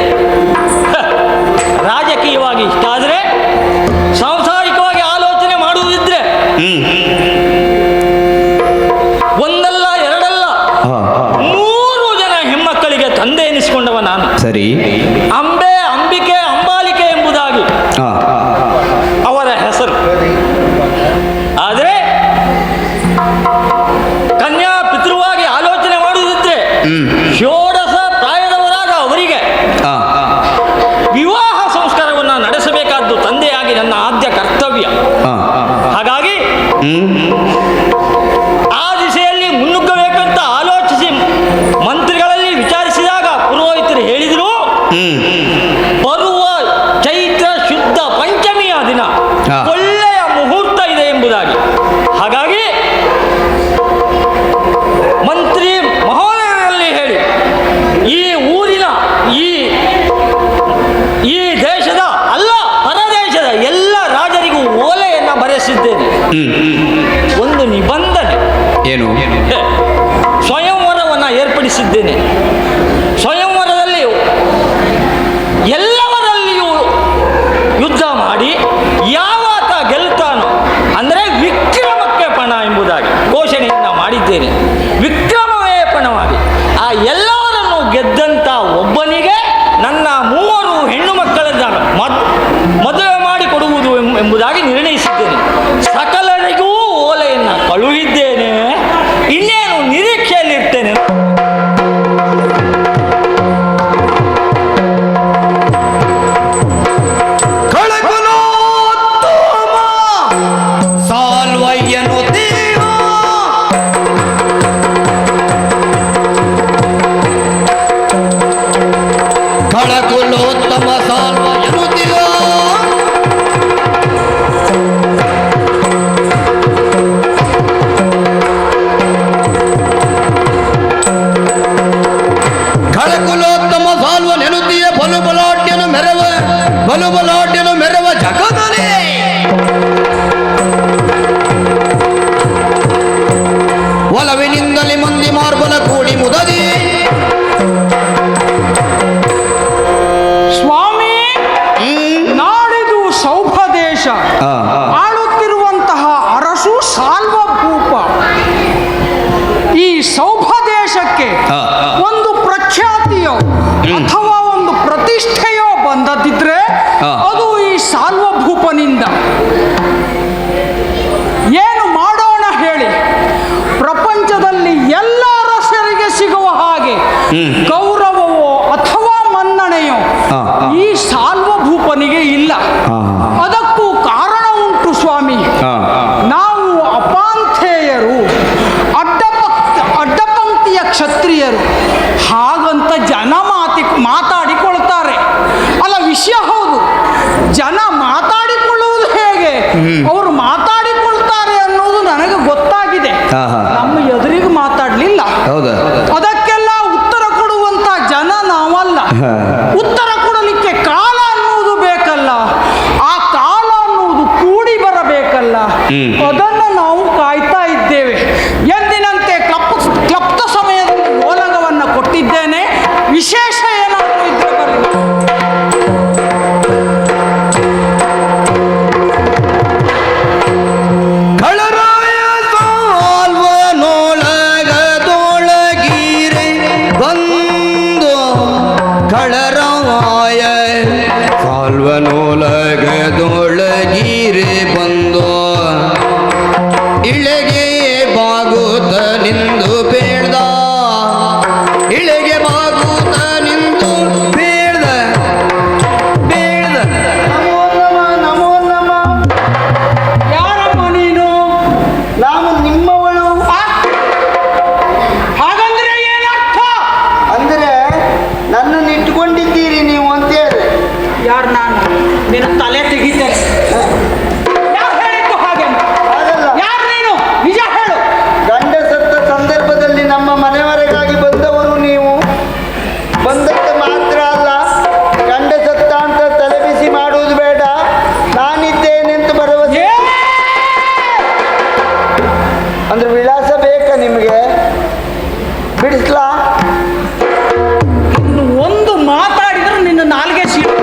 ರಾಜಕೀಯವಾಗಿ ಇಷ್ಟ ಆದರೆ, ಸಾಂಸಾರಿಕವಾಗಿ ಆಲೋಚನೆ ಮಾಡುವುದಿದ್ರೆ ಒಂದಲ್ಲ ಎರಡಲ್ಲ 3 ಜನ ಹೆಣ್ಮಕ್ಕಳಿಗೆ ತಂದೆ ಎನಿಸಿಕೊಂಡವ ನಾನು. ಸರಿ. ಅಂಬಿಕೆ ಅಂಬಾಲಿಕೆ ಎಂಬುದಾಗಿ ಅವರ ಹೆಸರು. ಆದರೆ ಕನ್ಯಾ ಪಿತೃವಾಗಿ ಆಲೋಚನೆ ಮಾಡುವುದಿದ್ರೆ ಷೋಡಶ ಪ್ರಾಯದವರಾದ ಅವರಿಗೆ ವಿವಾಹ ಸಂಸ್ಕಾರವನ್ನು ನಡೆಸಬೇಕಾದ್ದು ತಂದೆಯಾಗಿ ನನ್ನ ಆದ್ಯ ಕರ್ತವ್ಯ. ಹಾಗಾಗಿ ಆ ದಿಸೆಯಲ್ಲಿ ಮುನ್ನುಗ್ಗಬೇಕಂತ ಆಲೋಚಿಸಿ ಮಂತ್ರಿಗಳಲ್ಲಿ ವಿಚಾರಿಸಿದಾಗ ಪುರೋಹಿತರು ಹೇಳಿದರು, ಬರುವ ಚೈತ್ರ ಶುದ್ಧ ಪಂಚಮಿಯ ದಿನ ಒಳ್ಳೆಯ ಮುಹೂರ್ತ ಇದೆ ಎಂಬುದಾಗಿ. ಹಾಗಾಗಿ ಮಂತ್ರಿ ಮಹೋದಯರಲ್ಲಿ ಹೇಳಿ ಈ ಊರಿನ ಈ ದೇಶದ ಅಲ್ಲ ಪರದೇಶದ ಎಲ್ಲ ರಾಜರಿಗೂ ಓಲೆಯನ್ನು ಬರೆಸಿದ್ದೇನೆ. ಒಂದು ನಿಬಂಧನೆ. ಏನು? ಸ್ವಯಂವರವನ್ನು ಏರ್ಪಡಿಸಿದ್ದೇನೆ. ಸ್ವಯಂವರದಲ್ಲಿ ಎಲ್ಲವರಲ್ಲಿಯೂ ಯುದ್ಧ ಮಾಡಿ ಯಾವಾತ ಗೆಲ್ತಾನೋ ಅಂದರೆ ವಿಕ್ರಮಕ್ಕೆ ಪಣ ಎಂಬುದಾಗಿ ಘೋಷಣೆಯನ್ನು ಮಾಡಿದ್ದೇನೆ. ವಿಕ್ರಮವೇ ಪಣವಾಗಿ ಆ ಎಲ್ಲವರನ್ನು ಗೆದ್ದಂಥ ಒಬ್ಬನಿಗೆ ನನ್ನ 3 ಹೆಣ್ಣು ಮಕ್ಕಳನ್ನ ಮದುವೆ ಮಾಡಿಕೊಡುವುದು ಎಂಬುದಾಗಿ ನಿರ್ಣಯಿಸಿದ್ದೇನೆ. ಸಕಲರಿಗೂ ಓಲೆಯನ್ನು ಕಳುಹಿದ್ದೇನೆ. ಇನ್ನೇನು ನಿರೀಕ್ಷೆಯಲ್ಲಿರ್ತೇನೆ. ಬಲುಬಲಾಢ್ಯನು ಮೆರವ ಜಗದಲ್ಲಿ ಒಲವಿನಿಂದಲೇ ಮಂದಿ ಮಾರ್ಬಲ ಕೂಡಿ ಮುದದಿ. ಸ್ವಾಮಿ, ನಾಡಿದು ಸೌಭದೇಶ, ಆಳುತ್ತಿರುವಂತಹ ಅರಸು ಸಾಲ್ವಭೂಪ. ಈ ಸೌಭದೇಶಕ್ಕೆ ಒಂದು ಪ್ರಖ್ಯಾತಿಯು ಅಥವಾ ಒಂದು ಪ್ರತಿಷ್ಠೆಯೋ ಬಂದದಿದ್ರೆ ಅದು ಈ ಸಾಲ್ವಭೂಪನಿಂದ. ಏನು ಮಾಡೋಣ ಹೇಳಿ? ಪ್ರಪಂಚದಲ್ಲಿ ಎಲ್ಲ ಅರಸರಿಗೆ ಸಿಗುವ ಹಾಗೆ ಗೌರವವೋ ಅಥವಾ ಮನ್ನಣೆಯೋ ಈ ಸಾಲ್ವಭೂಪನಿಗೆ ಇಲ್ಲ. ಅದಕ್ಕೂ ಕಾರಣ ಉಂಟು ಸ್ವಾಮಿ. ನಾವು ಅಪಾಂಥೇಯರು, ಅಡ್ಡಪಂಕ್ತಿಯ ಕ್ಷತ್ರಿಯರು ಹಾಗಂತ ಜನ ಮಾತಾಡಿಕೊಳ್ತಾರೆ. ಅಲ್ಲ, ವಿಷಯ ಹೌದು. ಜನ ಮಾತಾಡಿಕೊಳ್ಳುವುದು ಹೇಗೆ, ಅವರು ಮಾತಾಡಿಕೊಳ್ತಾರೆ ಅನ್ನೋದು ನನಗೆ ಗೊತ್ತಾಗಿದೆ. ನಮ್ಮ ಎದುರಿಗೆ ಮಾತಾಡ್ಲಿಲ್ಲ, ಅದಕ್ಕೆಲ್ಲ ಉತ್ತರ ಕೊಡುವಂತ ಜನ ನಾವಲ್ಲ. ಉತ್ತರ ಕೊಡಲಿಕ್ಕೆ ಕಾಲ ಅನ್ನುವುದು ಬೇಕಲ್ಲ, ಆ ಕಾಲ ಅನ್ನುವುದು ಕೂಡಿ ಬರಬೇಕಲ್ಲ, ಅದನ್ನು ನಾವು ಕಾಯ್ತಾ ಇದ್ದೇವೆ. ಎಂದಿನಂತೆ ಕ್ಲಪ್ತ ಸಮಯದಲ್ಲಿ ಓಲಗವನ್ನು ಕೊಟ್ಟಿದ್ದೇನೆ. ವಿಶೇಷ ಏನಾದರೂ ಇದ್ರೆ ಬರಲಿ. ಸಾಲ್ವನೋಲಗದೊಳಗೀರೆ ಬಂದು ಇಳೆಗೆ ಬಾಗುತ್ತ ನಿಂದು ಬೇಡ್ದ, ಇಳೆಗೆ ಬಾಗುತ್ತ ನಿಂದು ಬೇಡ್ದ ಬೇಡ್ದ. ನಮೋ ನಮ. ಯಾರಮ್ಮ ನೀನು? ನಾನು ನಿಮ್ಮವಳು. ಹಾಗಂದ್ರೆ ಏನರ್ಥ? ಅಂದ್ರೆ ನನ್ನನ್ನು ಇಟ್ಕೊಂಡಿದ್ದೀರಿ ನೀವು ಅಂತ ಹೇಳಿ. ಯಾರು ನಾನು? ನಿನ್ನ ತಲೆ ತೆಗಿತೇನೆ. ಯಾರು ಹೇಳಿದ್ದು ಹಾಗೆ? ಹಾಗಲ್ಲ. ಯಾರು ನೀನು? ನಿಜ ಹೇಳು. ಗಂಡ ಸತ್ತ ಸಂದರ್ಭದಲ್ಲಿ ನಮ್ಮ ಮನೆಯವರೆಗಾಗಿ ಬಂದವರು ನೀವು. ಬಂದದ್ದು ಮಾತ್ರ ಅಲ್ಲ, ಗಂಡ ಸತ್ತ ಅಂತ ತಲೆಬಿಸಿ ಮಾಡುವುದು ಬೇಡ, ನಾನಿದ್ದೇನೆ ಅಂತ ಭರವಸೆ. ಅಂದ್ರೆ ವಿಳಾಸ ಬೇಕಾ ನಿಮಗೆ? ಬಿಡಿಸ್ಲಾ? ಇನ್ನು ಒಂದು ಮಾತಾಡಿದ್ರೆ ನಿನ್ನ ನಾಲ್ಗೆ ಸೀಳು.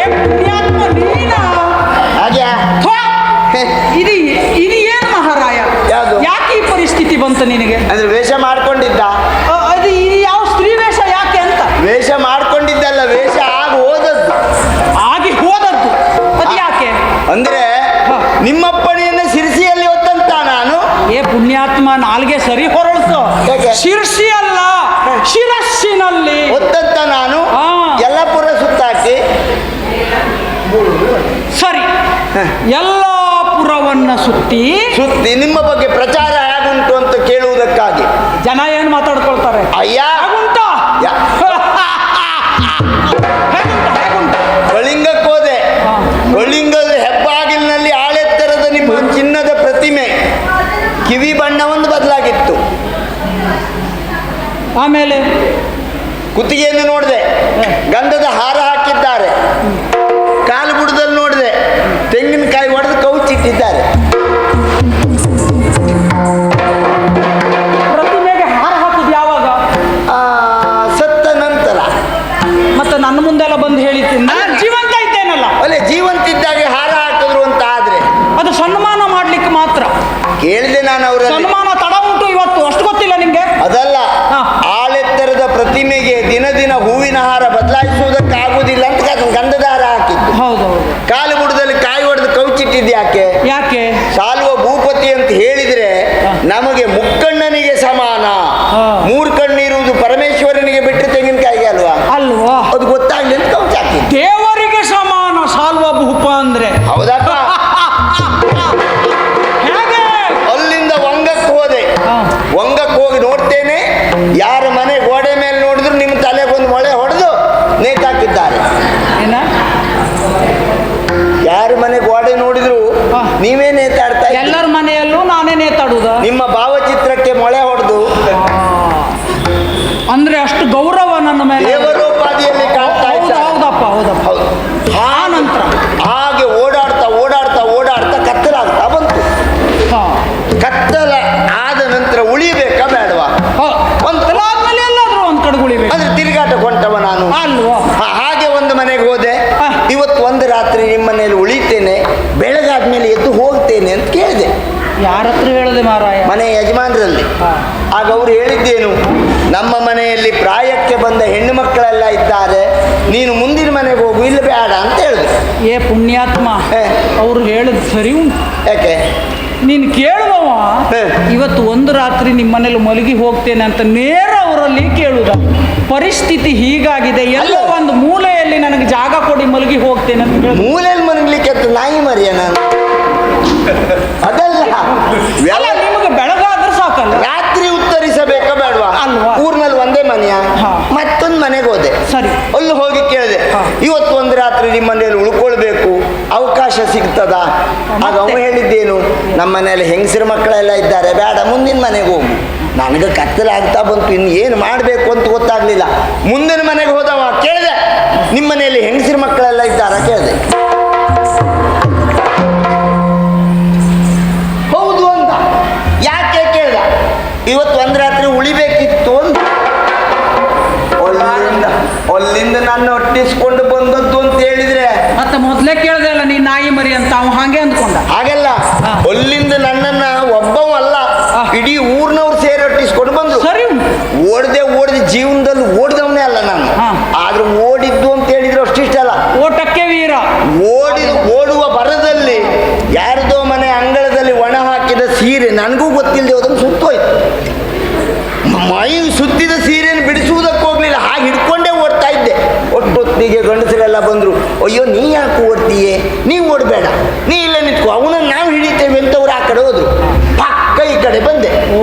ಏ ಪುಣ್ಯಾತ್ಮ ನೀನ? ಹಾಗೆ ಥು! ಇದು ಇದು ಏನು ಮಹಾರಾಯ? ಯಾವುದು? ಯಾಕೆ ಈ ಪರಿಸ್ಥಿತಿ ಬಂತು ನಿನಗೆ? ಅಂದ್ರೆ ವೇಷ ಮಾಡ್ಕೊಂಡಿದ್ದ. ಅದು ಇದು ಯಾವ ಸ್ತ್ರೀ ವೇಷ ಯಾಕೆ ಅಂತ? ವೇಷ ಮಾಡ್ಕೊಂಡಿದ್ದಲ್ಲ, ವೇಷ ಆಗಿ ಹೋದದ್ದು. ಆಗಿ ಹೋದದ್ದು ಅದು ಯಾಕೆ? ಅಂದ್ರೆ ನಿಮ್ಮಪ್ಪಣೆಯನ್ನು ಶಿರಸಿಯಲ್ಲಿ ಹೊತ್ತಂತ ನಾನು. ಏ ಪುಣ್ಯಾತ್ಮ, ನಾಲ್ಗೆ ಸರಿ ಹೊರಳಿಸು. ಹೇಗೆ? ಶಿರ್ಸಿ ಅಲ್ಲ, ಶಿರಸ್ಸಿನಲ್ಲಿ ಹೊತ್ತಂತ ನಾನು. ಹಾ. ಯಲ್ಲಾಪುರ ಸುತ್ತಾಕಿ. ಸರಿ, ಯಲ್ಲಾಪುರವನ್ನ ಸುತ್ತಿ ನಿಮ್ಮ ಬಗ್ಗೆ ಪ್ರಚಾರ ಹೇಗುಂಟು ಅಂತ ಕೇಳುವುದಕ್ಕಾಗಿ. ಜನ ಏನು ಮಾತಾಡ್ಕೊಳ್ತಾರೆ? ಅಯ್ಯ ಹೇಗುಂಟಾ? ಯಾ. ಹೇಗುಂಟ? ಕಳಿಂಗಕ್ಕೆ ಹೋದೆ. ಕಳಿಂಗದ ಹೆಬ್ಬಾಗಿಲಿನಲ್ಲಿ ಆಳೆತ್ತರದ ನಿಮ್ಮ ಚಿನ್ನದ ಪ್ರತಿಮೆ, ಕಿವಿ ಬಣ್ಣ ಒಂದು ಬದಲಾಗಿತ್ತು. ಆಮೇಲೆ ಕುತ್ತಿಗೆಯನ್ನು ನೋಡಿದೆ, ಗಂಧದ ಹಾರ ಹಾಕಿದ್ದಾರೆ. ಕಾಲು ಬುಡದಲ್ಲಿ ನೋಡಿದೆ, ತೆಂಗಿನಕಾಯಿ ಹೊಡೆದು ಕೌಚಿಟ್ಟಿದ್ದಾರೆ. ಪ್ರತಿಮೆಗೆ ಹಾರ ಹಾಕುದು ಯಾವಾಗ? ಸತ್ತ ನಂತರ. ಮತ್ತೆ ನನ್ನ ಮುಂದೆಲ್ಲ ಬಂದು ಹೇಳಿದ್ದೀನಿ, ನಾನು ಜೀವಂತ ಇದ್ದೇನಲ್ಲ. ಅಲ್ಲೇ ಜೀವಂತಿದ್ದಾಗೆ ಹಾರ ಹಾಕಿದ್ರು ಅಂತ ಆದ್ರೆ ಅದು ಸನ್ಮಾನ ಮಾಡ್ಲಿಕ್ಕೆ ಮಾತ್ರ. ಕೇಳಿದೆ ನಾನು ಅವರಲ್ಲಿ. ಸನ್ಮಾನ ತಡ ಉಂಟು ಇವತ್ತು, ಅಷ್ಟು ಗೊತ್ತಿಲ್ಲ ನಿಮ್ಗೆ? ಅದಲ್ಲ, ಹಾ. ಆಳೆತ್ತರದ ಪ್ರತಿಮೆಗೆ ದಿನ ದಿನ ಹೂವಿನ ಹಾರ ಬದಲಾಯಿಸುವುದಕ್ಕಾಗುವುದಿಲ್ಲ ಅಂತ ಗಂಧದ ಹಾರ ಹಾಕಿದ್ದು. ಹೌದೌದು. ಕಾಲು ಬುಡದಲ್ಲಿ ಕಾಯಿ ಹೊಡೆದು ಕೌಚಿಟ್ಟಿದ್ದು ಯಾಕೆ? ಯಾಕೆ? ಸಾಲ್ವ ಭೂಪತಿ ಅಂತ ಹೇಳಿದ್ರೆ ನಮಗೆ ಮುಕ್ಕಣ್ಣನಿಗೆ ಸಮಾನ. ಮೂರು ಕಣ್ಣಿರುವುದು ಪರಮೇಶ್ವರನಿಗೆ ಬಿಟ್ಟರೆ ತೆಂಗಿನಕಾಯಿಗೆ ಅಲ್ವಾ? ಅಲ್ವಾ? ಅದು ಗೊತ್ತಾಗ್ಲಿ ಅಂತ ಕೌಚಿ ಹಾಕಿ. ದೇವರಿಗೆ ಸಮಾನ ಸಾಲ್ವ ಭೂಪ ಅಂದ್ರೆ. ಹೌದಪ್ಪ. ಹೇಗೆ? ಅಲ್ಲಿಂದ ವಂಗಕ್ಕೆ ಹೋದೆ. ವಂಗಕ್ಕೆ ಹೋಗಿ ನೋಡ್ತೇನೆ, ಯಾರ ಮನೆ ಗೋಡೆ ಮೇಲೆ ನೋಡಿದ್ರು ನಿಮ್ಮ ತಲೆಗೊಂದು ಮೊಳೆ ಹೊಡೆದು ನೇತಾಕಿದ್ದಾರೆ. ಏನ? ಯಾರ ಮನೆ ಗೋಡೆ ನೋಡಿದ್ರು ನೀವೇ ನೇತಾಡ್ತಾ ಇದ್ದೀರಿ. ಎಲ್ಲರ ಮನೆಯಲ್ಲೂ ನಾನೇ ನೇತಾಡುದ? ನಿಮ್ಮ ಭಾವಚಿತ್ರಕ್ಕೆ ಮೊಳೆ ಹೊಡೆದು. ಅಂದ್ರೆ ಅಷ್ಟು ಗೌರವ ನನ್ನ ಮೇಲೆ. ದೇವರೋಪಾದಿಯಲ್ಲಿ ಕಾಣ್ತಾ ಇದ್ದಾರೆ. ಹೌದಪ್ಪ, ಹೌದಪ್ಪ. ಹೌದು. ಆ ನಂತರ ಹಾಗೆ ಓಡಾಡ್ತಾ ಓಡಾಡ್ತಾ ಓಡಾಡ್ತಾ ಕತ್ತಲಾಗ್ತಾ ಬಂತು. ಕತ್ತಲ ಆದ ನಂತರ ಉಳಿಬೇಕಾ ಬೇಡವಾ? ಆದ್ಮೇಲೆ ಎಲ್ಲಾದ್ರೂ ಒಂದ್ ಕಡೆ ಉಳಿಬೇಕು. ಅಂದ್ರೆ ತಿರುಗಾಟ ಕೊಂಟವ ನಾನು ಅಲ್ವಾ? ಹಾಗೆ ಒಂದು ಮನೆಗೆ ಹೋದೆ. ಇವತ್ತು ಒಂದು ರಾತ್ರಿ ನಿಮ್ಮ ಮನೆಯಲ್ಲಿ ಉಳಿತೇನೆ, ಬೆಳಗಾದ್ಮೇಲೆ ಎದ್ದು ಹೋಗ್ತೇನೆ ಅಂತ ಕೇಳಿದೆ. ಯಾರ ಹತ್ರ ಹೇಳಿದೆ ಮಾರಾಯ? ಮನೆ ಯಜಮಾನರಲ್ಲಿ. ಆಗ ಅವರು ಹೇಳಿದ್ದೇನು, ನಮ್ಮ ಮನೆಯಲ್ಲಿ ಪ್ರಾಯಕ್ಕೆ ಬಂದ ಹೆಣ್ಣು ಮಕ್ಕಳೆಲ್ಲ ಇದ್ದಾರೆ, ನೀನು ಮುಂದಿನ ಮನೆಗೆ ಹೋಗು, ಇಲ್ಲ ಬೇಡ ಅಂತ ಹೇಳಿದ್ರು. ಏ ಪುಣ್ಯಾತ್ಮ, ಅವ್ರು ಹೇಳಿದ್ ಸರಿ ಉಂಟು. ಯಾಕೆ? ನೀನು ಕೇಳುವವ ಇವತ್ತು ಒಂದು ರಾತ್ರಿ ನಿಮ್ಮ ಮನೇಲಿ ಮಲಗಿ ಹೋಗ್ತೇನೆ ಅಂತ ನೇರ ಅವರಲ್ಲಿ ಕೇಳುದ. ಪರಿಸ್ಥಿತಿ ಹೀಗಾಗಿದೆ, ಎಲ್ಲೋ ಒಂದು ಮೂಲೆಯಲ್ಲಿ ನನಗೆ ಜಾಗ ಕೊಡಿ ಮಲಗಿ ಹೋಗ್ತೇನೆ ಅಂತ ಹೇಳಿ. ಮೂಲೆಯಲ್ಲಿ ಮಲಗಲಿಕ್ಕೆ ಅಂತ ನಾಯಿ ಮರಿಯ ನಾನು? ಅದಲ್ಲ, ನಿಮಗೆ ಬೆಳಗಾದ್ರೆ ಸಾಕಲ್ಲ. ರಾತ್ರಿ ಉತ್ತರಿಸಬೇಕಾ ಬೇಡವಾ? ಅಲ್ವಾ? ಊರ್ನಲ್ಲಿ ಒಂದೇ ಮನೆಯ, ಮತ್ತೊಂದು ಮನೆಗೆ ಹೋದೆ. ಸರಿ, ಅಲ್ಲಿ ಹೋಗಿ ಕೇಳಿದೆ, ಇವತ್ತು ಒಂದು ರಾತ್ರಿ ನಿಮ್ಮ ಮನೆಯಲ್ಲಿ ಉಳ್ಕೊಳ್ಬೇಕು, ಅವಕಾಶ ಸಿಗ್ತದ? ಆಗ ಅವ ಹೇಳಿದ್ದೇನು, ನಮ್ಮ ಮನೆಯಲ್ಲಿ ಹೆಂಗಸರ ಮಕ್ಕಳೆಲ್ಲ ಇದ್ದಾರೆ, ಬೇಡ ಮುಂದಿನ ಮನೆಗೆ ಹೋಗು. ನನಗೆ ಕತ್ತಲಾಗ್ತಾ ಬಂತು, ಇನ್ನು ಏನು ಮಾಡಬೇಕು ಅಂತ ಗೊತ್ತಾಗ್ಲಿಲ್ಲ. ಮುಂದಿನ ಮನೆಗೆ ಹೋದವ ಕೇಳಿದೆ, ನಿಮ್ಮ ಮನೆಯಲ್ಲಿ ಹೆಂಗಸರ ಮಕ್ಕಳೆಲ್ಲ ಇದ್ದಾರ ಕೇಳಿದೆ. ಹೌದು ಅಂತ. ಯಾಕೆ ಕೇಳ್ದ? ಇವತ್ತು ಒಂದು ರಾತ್ರಿ ಉಳಿಬೇಕಿತ್ತು ಅಂತ. ಅಲ್ಲಿಂದ ನನ್ನ ಒಟ್ಟಿಸ್ಕೊಂಡು ಬಂದದ್ದು ಅಂತ ಹೇಳಿದ್ರೆ ಮತ್ತೆ ಮೊದ್ಲೇ ಕೇಳ್ದೆ ಅಲ್ಲ ನೀನ್ ನಾಯಿ ಮರಿ ಅಂತ, ಅವ ಹಾಗೆ ಅಂದ್ಕೊಂಡ. ಹಾಗಲ್ಲ, ಅಲ್ಲಿಂದ ನನ್ನನ್ನ ಒಬ್ಬವಲ್ಲ ಇಡೀ ಊರ್ನವ್ರು ಸೇರಿ ಒಟ್ಟಿಸ್ಕೊಂಡು ಬಂದ್ರು. ಸರಿ, ಓಡದೆ ಜೀವನದಲ್ಲಿ ಓಡಿದವನೇ ಅಲ್ಲ ನಾನು, ಆದ್ರೂ ಓಡಿದ್ದು ಅಂತ ಹೇಳಿದ್ರೆ ಅಷ್ಟಿಷ್ಟ ಅಲ್ಲ. ಓಟಕ್ಕೆ ವೀರ. ಓಡುವ ಬರದಲ್ಲಿ ಯಾರದೋ ಮನೆ ಅಂಗಳದಲ್ಲಿ ಒಣ ಹಾಕಿದ ಸೀರೆ ನನಗೂ ಗೊತ್ತಿಲ್ಲದೆ ಹೋದನ್ನು ಸುತ್ತೋಯ್ತು. ಮೈ ಸುತ್ತಿದ ಸೀರೆಯನ್ನು ಬಿಡಿಸುವುದಕ್ಕೆ ಹೋಗ್ಲಿಲ್ಲ, ಹಾಗೆ ಹಿಡ್ಕೊಂಡೇ ಓಡ್ತಾ ಇದ್ದೆ. ಒಟ್ಟೊತ್ತಿಗೆ ಗಂಡಸರೆಲ್ಲ ಬಂದ್ರು, ಅಯ್ಯೋ ನೀ ಯಾಕೆ ಓಡ್ತೀಯೇ, ನೀವು ಓಡಬೇಡ, ನೀ ಇಲ್ಲೇ ನಿಂತ್ಕೋ, ಅವನನ್ನು ನಾವು ಹಿಡಿತೇವೆ ಅಂತವ್ರು ಆ ಕಡೆ ಹೋದ್ರು. ಪಕ್ಕ ಈ ಕಡೆ ಬಂದೆ. ಓ,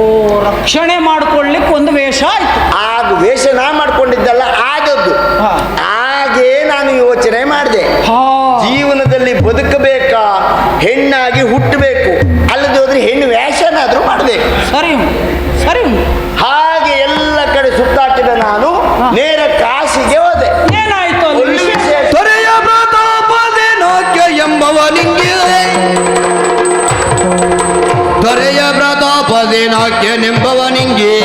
ರಕ್ಷಣೆ ಮಾಡ್ಕೊಳ್ಳಿಕ್ಕೆ ಒಂದು ವೇಷ ಆಯ್ತು. ಆಗ ವೇಷ ನಾ ಮಾಡ್ಕೊಂಡಿದ್ದಲ್ಲ, ಆದದ್ದು. ಹಾಗೇ ನಾನು ಯೋಚನೆ ಮಾಡಿದೆ, ಜೀವನದಲ್ಲಿ ಬದುಕಬೇಕಾ, ಹೆಣ್ಣಾಗಿ ಹುಟ್ಟಬೇಕು, ಅಲ್ಲದೆ ಹೋದ್ರೆ ಹೆಣ್ಣು ವೇಷನಾದ್ರೂ ಮಾಡಬೇಕು. ಸರಿ ಸರಿ. ಹಾಗೆ ಎಲ್ಲ ಕಡೆ ಸುತ್ತಾಟಿದ ನಾನು ನೇರ ಕಾಶಿಗೆ ಹೋದೆ. ಏನಾಯ್ತು? ತೊರೆಯ ಪ್ರತಾಪದೇನೋಕ್ಯ ಎಂಬವನಿಗೆ, ತೊರೆಯ ಪ್ರತಾಪದೇನಾಕ್ಯನೆಂಬವನಿಗೆ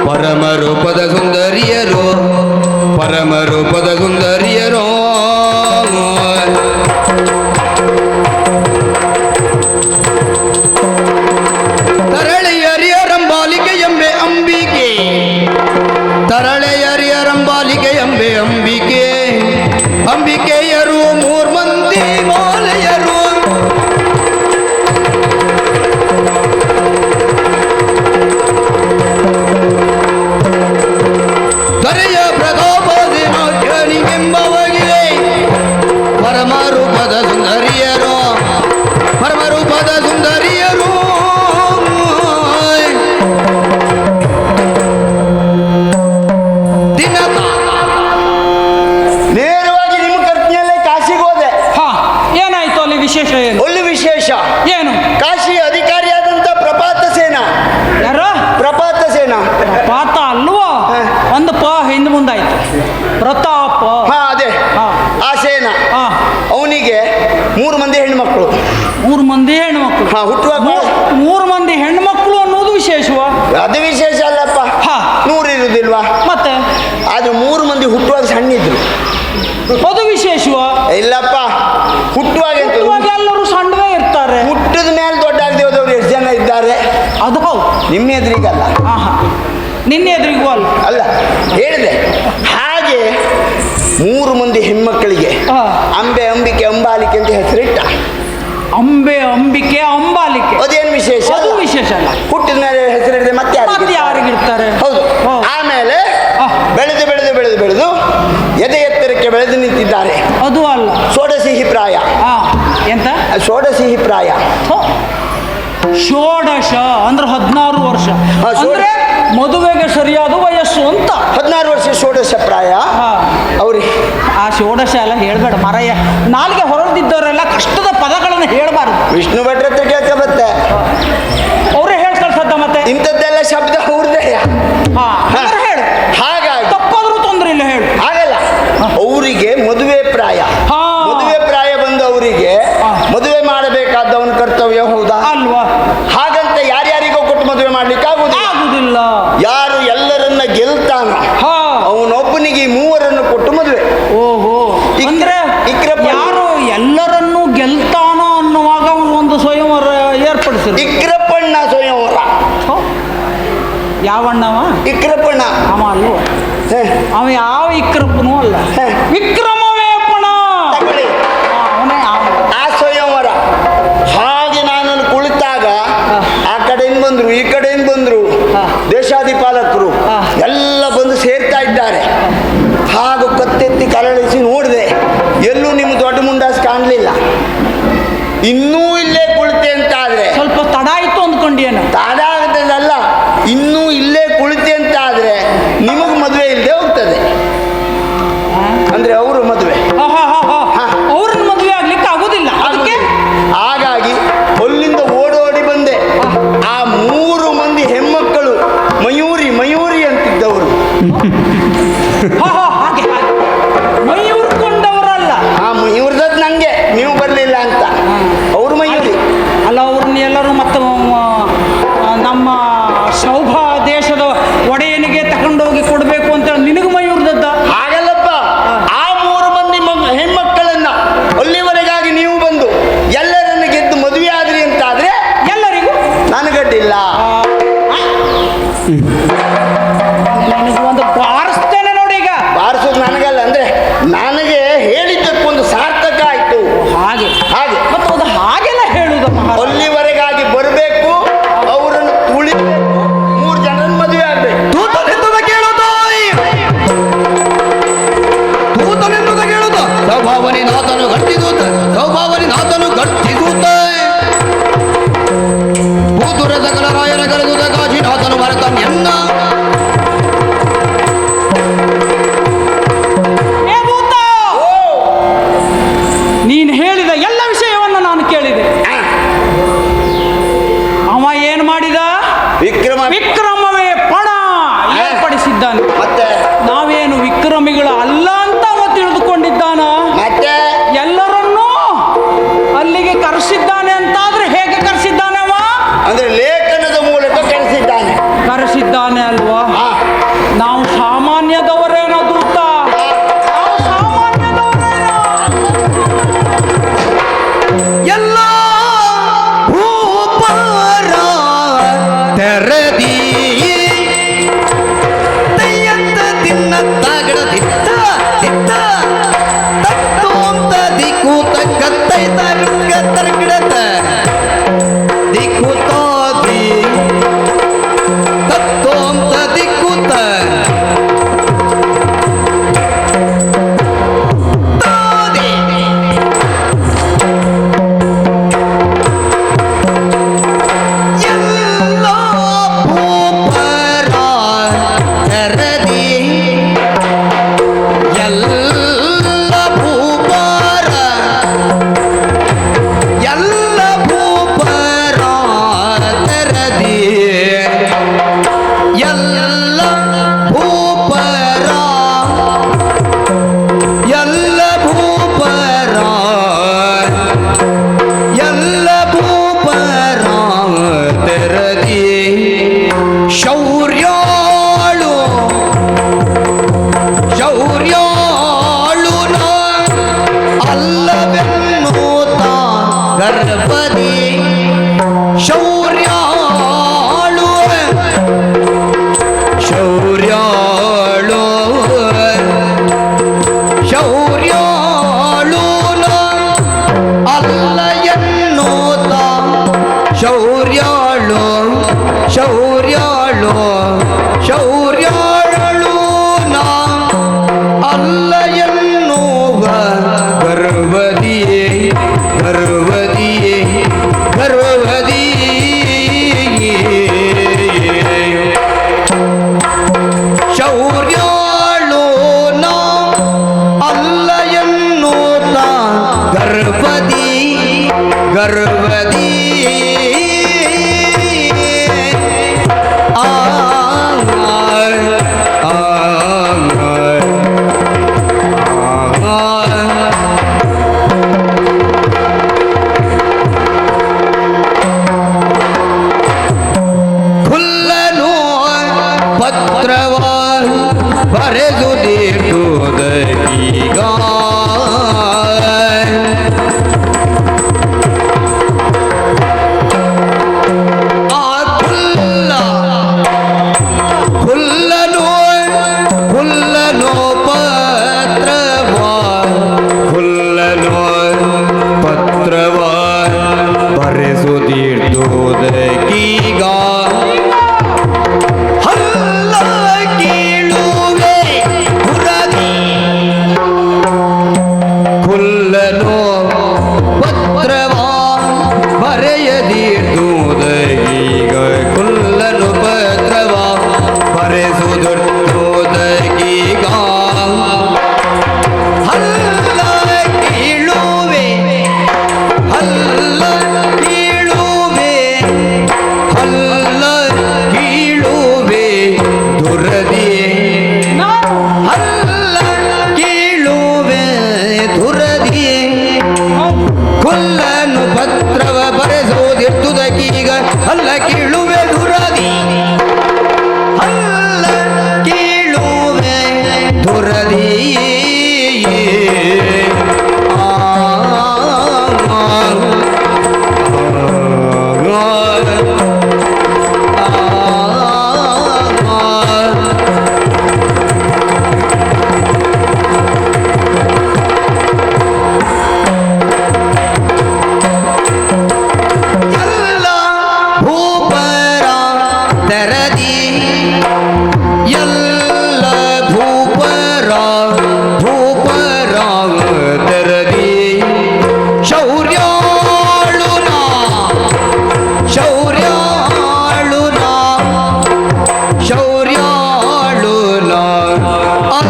ಪರಮ ರೂಪದ ಸುಂದರಿಯರು, ಪರಮ ರೂಪದ ಸುಂದರಿಯರು ತರಳೆಯರಿಯರಂಬಾಲಿಕೆ ಎಂಬೆ ಅಂಬಿಕೆ, ತರಳೆಯರಿಯರಂಬಾಲಿಕೆ ಎಂಬೆ ಅಂಬಿಕೆ, ಅಂಬಿಕೆಯರು ಮೂರ್ಮಂದಿ ಮಾಲೆಯರು, ದೊರೆಯ ಪ್ರತಾಪದಿನಾಕ್ಯನಿಗೆಂಬವಗೆ ಪರಮ ರೂಪದ ಸುಂದರಿಯರು, ಪರಮ ರೂಪದ ಸುಂದರಿಯರು ನೇರವಾಗಿ ನಿಮ್ಮ ಕರ್ತಿಯಲ್ಲೇ ಕಾಶಿಗೆ ಹೋದೆ. ಏನಾಯ್ತು ಅಲ್ಲಿ ವಿಶೇಷ? ಏನು ಅಲ್ಲಿ ವಿಶೇಷ ಏನು? ಕಾಶಿ ಅಧಿಕಾರಿಯಾದಂತ ಪ್ರಪಾತ ಸೇನ. ಯಾರು? ಪ್ರಪಾತ ಸೇನ. ಪ್ರಪಾತ ಅಲ್ವಾ? ಒಂದು ಪ ಹಿಂದೆ ಮುಂದಾಯ್ತು. ಪ್ರತಾಪ. ಅದೇ ಆ ಸೇನ. ಅವನಿಗೆ 3 ಮಂದಿ ಹೆಣ್ಮಕ್ಳು. 3 ಮಂದಿ ಹೆಣ್ಮಕ್ಳು. ಹುಟ್ಟುವಾಗ 3 ಮಂದಿ ಹೆಣ್ಮಕ್ಳು ಅನ್ನೋದು ವಿಶೇಷವಾ? ಅದು ವಿಶೇಷ ಅಲ್ಲಪ್ಪ, 100 ಇರುವುದಿಲ್ವಾ? ಮತ್ತೆ ಆದ್ರೆ 3 ಮಂದಿ ಹುಟ್ಟುವಾಗ ಸಣ್ಣ ಇದ್ರು. ಅದು ವಿಶೇಷವಾ? ಇಲ್ಲಪ್ಪ, ಹುಟ್ಟುವಾಗ ಎಲ್ಲರೂ ಸಣ್ಣವೇ ಇರ್ತಾರೆ. ಹುಟ್ಟಿದ ಮೇಲೆ ದೊಡ್ಡ ಆಗದೆ ಹೋದವ್ರು ಎಷ್ಟು ಜನ ಇದ್ದಾರೆ? ಅದು ಹೌದು. ನಿಮ್ಮ ಎದುರಿಗಲ್ಲ, ನಿನ್ನೆ ಎದುರಿಗೂ ಅಲ್ಲ. ಅಲ್ಲ ಹೇಳಿದೆ. ಹಾಗೆ 3 ಮಂದಿ ಹೆಣ್ಮಕ್ಕಳಿಗೆ ಅಂಬೆ, ಅಂಬಿಕೆ, ಅಂಬಾಲಿಕೆ ಅಂತ ಹೆಸರಿಟ್ಟ. ಅಂಬೆ, ಅಂಬಿಕೆ, ಅಂಬಾಲಿಕೆ. ಅದೇನು ವಿಶೇಷ? ಅದು ವಿಶೇಷ ಅಲ್ಲ. ಹುಟ್ಟಿದ ಮೇಲೆ ಹೆಸರಿಡಿದೆ ಮತ್ತೆ ಯಾರಿಗಿರ್ತಾರೆ? ಹೌದು. ಆಮೇಲೆ ಬೆಳೆದು ಬೆಳೆದು ಬೆಳೆದು ಬೆಳೆದು ಎದೆ ಎತ್ತರಕ್ಕೆ ಬೆಳೆದು ನಿಂತಿದ್ದಾರೆ. ಅದು ಅಲ್ಲ, ಷೋಡಶಿಹಿ ಪ್ರಾಯ. ಎಂತ? ಷೋಡಶಿಹಿ ಪ್ರಾಯ. ಷೋಡಶ ಅಂದ್ರೆ 16 ವರ್ಷ. ಅಂದ್ರೆ ಮದುವೆಗೆ ಸರಿಯಾದ ವಯಸ್ಸು ಅಂತ. 16 ವರ್ಷ ಷೋಡಶ ಪ್ರಾಯ ಅವ್ರಿಗೆ. ಆ ಷೋಡಶ ಎಲ್ಲ ಹೇಳ್ಬೇಡ ಮರಯ್ಯ, ನಾಲ್ಗೆ ಹೊರದಿದ್ದವರೆಲ್ಲ ಕಷ್ಟದ ಪದಗಳನ್ನು ಹೇಳ್ಬಾರ್ದು. ವಿಷ್ಣು ಭಟ್ರ ಹತ್ರ ಕೇಳ್ಕ ಬತ್ತೆ, ಅವರೇ ಹೇಳ್ಕಳ್ಸದ್ದ. ಮತ್ತೆ ಇಂಥದ್ದೆಲ್ಲ ಶಬ್ದ ಅವ್ರದೇ. ಹೇಳು. ಹಾಗಾಗಿ ತಪ್ಪಾದ್ರೂ ತೊಂದ್ರೆ ಇಲ್ಲ, ಹೇಳು. ಹಾಗಲ್ಲ, ಅವರಿಗೆ ಮದುವೆ ಪ್ರಾಯ. ಮದುವೆ ಪ್ರಾಯ ಬಂದು ಅವರಿಗೆ ಮದುವೆ ಮಾಡಬೇಕಾದವನ ಕರ್ತವ್ಯ ಹೌದಾ ಅಲ್ವಾ? ಹಾಗಂತ ಯಾರ್ಯಾರಿಗೋ ಕೊಟ್ಟು ಮದುವೆ ಮಾಡ್ಲಿಕ್ಕೆ ಆಗುದಿಲ್ಲ. ಯಾರು ಎಲ್ಲರನ್ನ ಗೆಲ್ತಾನ ಅವನೊಬ್ಬನಿಗೆ 3 ಕೊಟ್ಟು ಮದುವೆ. ಓಹೋ, ಅಂದ್ರೆ ಯಾರು ಎಲ್ಲರನ್ನೂ ಗೆಲ್ತಾನೋ ಅನ್ನುವಾಗ ಒಂದು ಸ್ವಯಂವರ ಏರ್ಪಡಿಸಿದ. ಇಕ್ರಪ್ಪಣ್ಣ ಸ್ವಯಂವರ. ಯಾವಣ್ಣವ? ವಿಕ್ರಪಣ. ಅವ ಅಲ್ವ? ಹೇ, ಅವ ಯಾವ ವಿಕ್ರಪ್ಪನೂ ಅಲ್ಲ, ಹೇ. ವಿಕ್ರಮವೇ ಪಣ. ತಗೊಳ್ಳಿ. ಅವನೇ ಆ ಸ್ವಯಂವರ ಹಾಗೆ ನಾನು ಕುಳಿತಾಗ ಆ ಕಡೆಯಿಂದ ಬಂದ್ರು, ಈ ಕಡೆಯಿಂದ ಬಂದ್ರು, ದೇಶಾಧಿಪಾಲಕರು ಎಲ್ಲ ಬಂದು ಸೇರ್ತಾ ಇದ್ದಾರೆ. ಹಾಗೂ ಕತ್ತೆತ್ತಿ ಕರಳಿಸಿ ನೋಡಿದೆ, ಎಲ್ಲೂ ನಿಮ್ಮ ದೊಡ್ಡ ಮುಂಡಾಸ್ ಕಾಣಲಿಲ್ಲ. ಇನ್ನೂ ಇಲ್ಲೇ ಕುಳಿತೆ ಅಂತ ಆದ್ರೆ ಸ್ವಲ್ಪ ತಡ ಆಯ್ತು ಅಂದ್ಕೊಂಡೇನು? ತಾಡ ಆಗದಲ್ಲ, ಇನ್ನೂ ಇಲ್ಲೇ ಕುಳಿತೆ ಅಂತ ಆದ್ರೆ ನಿಮಗ್ ಮದುವೆ ಇಲ್ಲದೆ ಹೋಗ್ತದೆ. ಅಂದ್ರೆ ಅವರು ಮದುವೆ, ಅವ್ರನ್ನ ಮದುವೆ ಆಗ್ಲಿಕ್ಕೆ ಆಗುದಿಲ್ಲ. ಅದಕ್ಕೆ ಹಾಗಾಗಿ ಅಲ್ಲಿಂದ ಓಡೋಡಿ ಬಂದೆ. ಆ 3 ಮಂದಿ ಹೆಣ್ಮಕ್ಕಳು ಮಯೂರಿ ಮಯೂರಿ ಅಂತಿದ್ದವರು ಹಾಗೆ ಮೈ ಉರ್ಕೊಂಡವರಲ್ಲ. ಆ ಮಯೂರ್ದದ್ ನಂಗೆ ನೀವು ಬರ್ಲಿಲ್ಲ ಅಂತ ಅವರು ಮಯೂರಿ ಅಲ್ಲ, ಅವ್ರನ್ನ ಎಲ್ಲರೂ ಮತ್ತೆ ನಮ್ಮ ಶೌಭ ದೇಶದ ಒಡೆಯನಿಗೆ ತಗೊಂಡೋಗಿ ಕೊಡಬೇಕು ಅಂತ ನಿನಗೆ ಮಯೂರ್ದದ್ದ? ಹಾಗಲ್ಲಪ್ಪ, ಆ 3 ಮಂದಿ ಹೆಣ್ಮಕ್ಕಳನ್ನ ಅಲ್ಲಿವರೆಗಾಗಿ ನೀವು ಬಂದು ಎಲ್ಲರನ್ನು ಗೆದ್ದು ಮದುವೆ ಆದ್ರಿ ಅಂತ ಆದ್ರೆ ಎಲ್ಲರಿಗೂ ನನಗಡ್ಡಿಲ್ಲ. ನಿನಗೆ ಒಂದು ಬಾರಿಸ್ತೇನೆ ನೋಡಿ. ಈಗ ಬಾರಿಸೋದು ನನಗಲ್ಲ, ಅಂದ್ರೆ ನನಗೆ ಹೇಳಿದ್ದಕ್ಕೊಂದು ಸಾರ್ಥಕ ಆಯ್ತು. ಹಾಗೆ ಹಾಗೆ ಮತ್ತು ಅದು ಹಾಗೆಲ್ಲ ಹೇಳುದ ಅಲ್ಲಿವರೆಗಾಗಿ ಬರಬೇಕು, ಅವರನ್ನು ತುಳಿಬೇಕು, 3 ಜನರನ್ನು ಮದುವೆ ಆಗ್ಬೇಕು. ತೂತನೆಂದುದ ಕೇಳುವುದು ತೂತನೆಂದುದ ಕೇಳುವುದು ಸೌಭಾವನೆ ನಾಥನು ಗಟ್ಟಿಸೂತ ಸೌಭಾವನೆ ನಾಥನು ಗಟ್ಟಿಸೂತ ಭೂತುರ ಸಕಲ ರಾಯರ ಕರೆದುದ ಕಾಶಿನಾಥನು ಮರೆತ ಎನ್ನ ನೀನು ಹೇಳಿದ ಎಲ್ಲ ವಿಷಯವನ್ನು ನಾನು ಕೇಳಿದೆ. ಅವ ಏನು ಮಾಡಿದ? ವಿಕ್ರಮವೇ ಪಣ ಏರ್ಪಡಿಸಿದ್ದಾನೆ. ಮತ್ತೆ ನಾವೇನು ವಿಕ್ರಮಿಗಳು ಅಲ್ಲ ಅಂತ ಅವ ತಿಳಿದುಕೊಂಡಿದ್ದಾನ. ಮತ್ತೆ ಎಲ್ಲರನ್ನೂ ಅಲ್ಲಿಗೆ ಕರೆಸಿದ್ದಾನೆ ಅಂತಾದ್ರೆ ಹೇಗೆ ಕರೆಸಿದ್ದಾನೆ ಅವ? ಅಂದ್ರೆ ಲೇಖನದ ಮೂಲಕ ಕಳಿಸಿದ್ದಾನೆ. ಕರೆಸಿದ್ದಾನೆ ಅಲ್ವಾ? ನಾವು ಸಾಮಾನ್ಯದವರೇನೋ ದೂತ, ನಾವು ಸಾಮಾನ್ಯದವರೇನೋ. ಎಲ್ಲ ಭೂಪರ ತೆರದಿ ತಯ್ಯಂತ ತಿನ್ನ ತಗಡ ತಿತ್ತ ತಿತ್ತ ತತ್ತೋಂತ ದಿಕ್ಕೂತ ಕತ್ತೈ ತರ್ಗ ತರ್ಗಿಡತ ದಿಕ್ಕೂತಾದಿ ತತ್ತೋಂತ ದಿಕ್ಕೂತ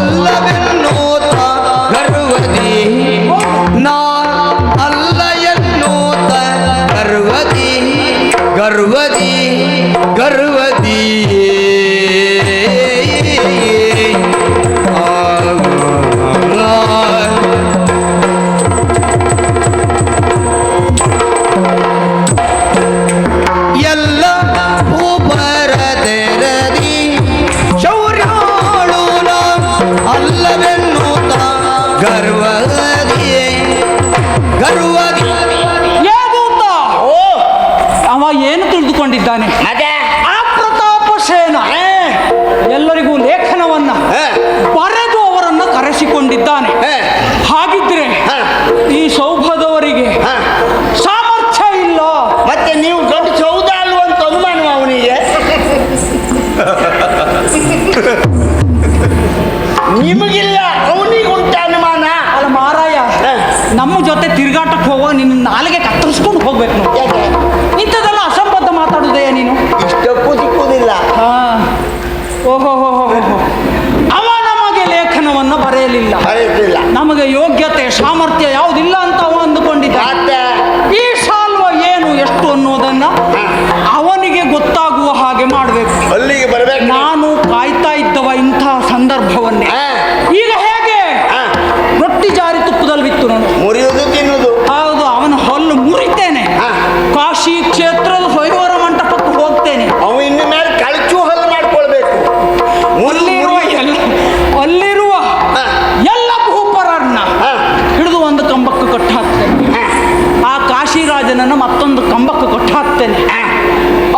ಅಲ್ಲವೆನ್ನೋತ ಗರ್ವದಿ ನಾ ಅಲ್ಲ ಎನ್ನೋತ ಗರ್ವದಿ ಗರ್ವದಿ ಗರ್ವದಿ ಎಲ್ಲ ಭೂಪರದೆರದಿ ಶೌರ್ಯಾಳು ಅಲ್ಲವೆನ್ನುತ್ತ ಗರ್ವದಿ ಗರ್ವದಿ ಏಗೂತ ಅವ ಏನು ತಿಳಿದುಕೊಂಡಿದ್ದಾನೆ? ಆ ಪ್ರತಾಪ ಸೇನ ಎಲ್ಲರಿಗೂ ಲೇಖನವನ್ನ ಬರೆದು ಅವರನ್ನು ಕರೆಸಿಕೊಂಡಿದ್ದಾನೆ. ಹಾಗಿದ್ರೆ ಈ ಸೌಭದವರಿಗೆ ಸಾಮರ್ಥ್ಯ ಇಲ್ಲ. ಮತ್ತೆ ನೀವು ದೊಡ್ಡ ಸೌದ ಅಲ್ವಂತ ಅನುಮಾನ ಅವನಿಗೆ. ನಿಮಗಿಲ್ಲ, ಅವನಿಗೆ ಉಂಟ ಅನುಮಾನ. ಅಲ್ಲ ಮಾರಾಯ, ನಮ್ಮ ಜೊತೆ ತಿರುಗಾಟಕ್ಕೆ ಹೋಗುವ ನಿನ್ನ ನಾಲಿಗೆ ಕತ್ತರಿಸ್ಕೊಂಡು ಹೋಗ್ಬೇಕು ನಾವು. ಯಾಕೆ ಇಂಥದ್ದೆಲ್ಲ ಅಸಂಬದ್ಧ ಮಾತಾಡುದೆಯಾ ನೀನು? ಇಷ್ಟಕ್ಕೂ ಸಿಕ್ಕುವುದಿಲ್ಲ. ಓಹೋ ಅವ ನಮಗೆ ಲೇಖನವನ್ನು ಬರೆಯಲಿಲ್ಲ. ಬರೆಯುತ್ತಿಲ್ಲ. ನಮಗೆ ಯೋಗ್ಯತೆ ಸಾಮರ್ಥ್ಯ ಯಾವುದಿಲ್ಲ ಅಂತ ಅವ ಅಂದುಕೊಂಡಿದ್ದ. ಮತ್ತೆ ಈ ಸಾಲ್ವ ಏನು ಎಷ್ಟು ಅನ್ನೋದನ್ನ ಅವನಿಗೆ ಗೊತ್ತಾಗುವ ಹಾಗೆ ಮಾಡಬೇಕು. ಅಲ್ಲಿಗೆ ಬರಬೇಕು. ನಾನು ಕಾಯ್ತಾ ಇದ್ದವ ಇಂತಹ ಸಂದರ್ಭವನ್ನೇ. ಈಗ ಹೇಗೆ ರೊಟ್ಟಿ ಜಾರಿ ತುಪ್ಪದಲ್ಲಿ ಬಿತ್ತು ನಾನು. ಮುರಿಯುವುದು ತಿನ್ನುವುದು. ಹೌದು, ಅವನ ಹಲ್ಲು ಮುರಿತೇನೆ. ಕಾಶಿ ಕ್ಷೇತ್ರದ ಸ್ವಯಂವರ ಮಂಟಪಕ್ಕೆ ಹೋಗ್ತೇನೆ. ಅವ ಇನ್ನು ಮೇಲೆ ಕಳಚು ಹಲ್ಲು ಮಾಡ್ಕೊಳ್ಬೇಕು. ಅಲ್ಲಿರುವ ಎಲ್ಲ ಭೂಪರನ್ನ ಹಿಡಿದು ಒಂದು ಕಂಬಕ್ಕೆ ಕಟ್ಟಿ ಹಾಕ್ತೇನೆ. ಆ ಕಾಶಿರಾಜನನ್ನು ಮತ್ತೊಂದು ಕಂಬಕ್ಕೆ ಕಟ್ಟಿ ಹಾಕ್ತೇನೆ.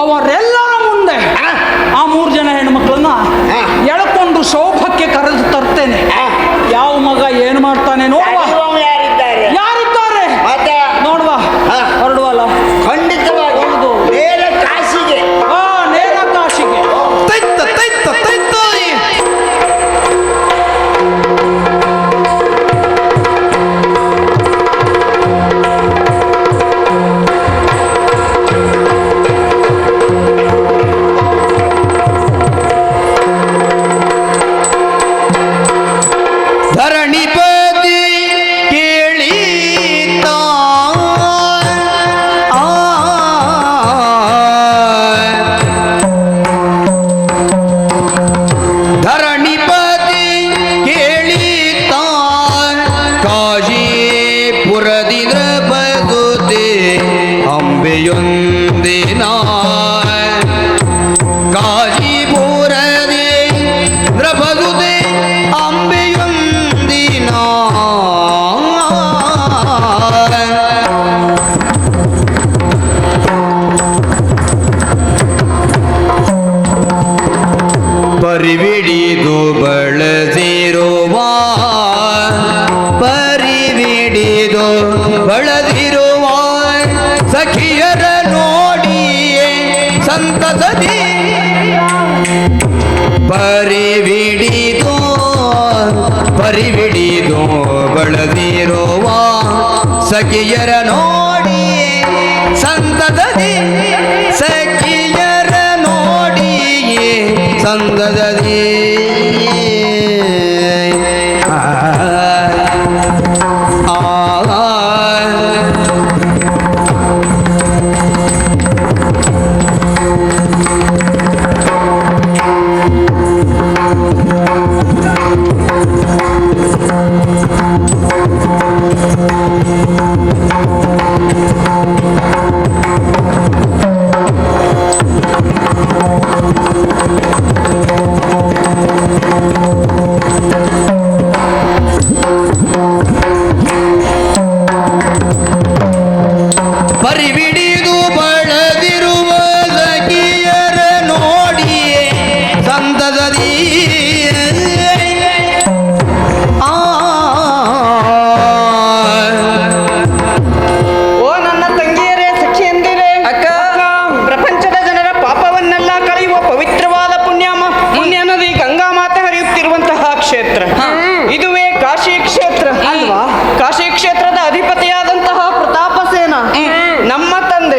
ಅವರೆಲ್ಲರ ಮುಂದೆ ಆ 3 ಜನ ಹೆಣ್ಮಕ್ಳನ್ನ ಎಳ್ಕೊಂಡು ಸೌಭಕ್ಕೆ ಕರೆದು ತರ್ತೇನೆ. ಯಾವ ಮಗ ಏನು ಮಾಡ್ತಾನೆ ನೋಡುವ. ಯಾರಿದ್ದಾರೆ? ಯಾರಿದ್ದಾರೆ ಮತ್ತೆ ನೋಡುವ. ಹೊರಡುವಲ್ಲ ಖಂಡಿತವಾಗಿ ಹೌದು. ನೇರ ಕಾಶಿಗೆ. ನೇರ ಕಾಶಿಗೆ. ತೈತ ತೈತ ತೈತಾಯಿ ಧರಣಿಪತಿ ಕೇಳಿತ ಧರಣಿಪತಿ ಕೇಳಿತ ಕಾಶೀಪುರದಿ ನೃಪದುತೆ ಅಂಬೆಯೊಂದಿನ ಕಾಶೀಪುರದಿ ನೃಪದುತೆ ಅಂಬೆಯೊಂದಿನ ಪರಿವಿಡಿದು ಬಳಸಿರುವ ಪರಿವಿಡಿದು ಬಳಸಿರುವ ಸಖಿಯರ ನೋಡಿಯೇ ಸಂತಸದಿ ಪರಿವಿಡಿದು ಪರಿವಿಡಿದು ಬಳಸಿರುವ ಸಖಿಯರ ನೋಡಿಯೇ ಸಂತಸದಿ ಸಖಿಯರ ನೋಡಿಯೇ ಸಂತಸದಿ ಪರಿವಿಡಿದು ಬಳದಿರುವ ಸಖಿಯರ ನೋಡಿಯೇ ಸಂತಸದಿ ಓ ನನ್ನ ತಂಗಿಯರೇ, ಸಖಿಯಂದಿರೇ, ಅಕ್ಕ, ಪ್ರಪಂಚದ ಜನರ ಪಾಪವನ್ನೆಲ್ಲ ಕಳೆಯುವ ಪವಿತ್ರವಾದ ಪುಣ್ಯ ನದಿ ಗಂಗಾ ಮಾತೆ ಹರಿಯುತ್ತಿರುವಂತಹ ಕ್ಷೇತ್ರ ಇದುವೇ ಕಾಶಿ ಕ್ಷೇತ್ರ ಅಲ್ವಾ? ಕಾಶಿ ಕ್ಷೇತ್ರದ ಅಧಿಪತಿಯಾದಂತಹ ಪ್ರತಾಪ ಸೇನ ನಮ್ಮ ತಂದೆ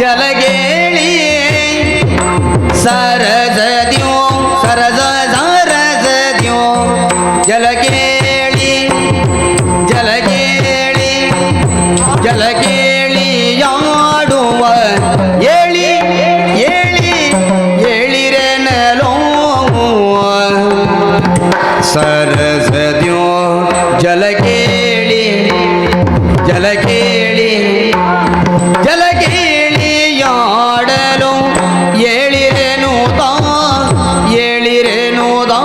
ಜಲಗೇಳಿ ಸರಸದ್ಯೋ ಸರಸ ಸರಸದ್ಯೋ ಜಲಗೇಳಿ ಜಲಗೇಳಿ ಜಲಗೇಳಿಯಾಡುವ ಏಳಿ ಏಳಿ ಏಳಿರೆನಲೋ ಸರಸದ್ಯೋ ಜಲಗೇಳಿ ಜಲಗೇಳಿ ಜಲಗೇಳಿಯಾಡಲು ಏಳಿರೆನುದಾ ಏಳಿರೆನುದಾ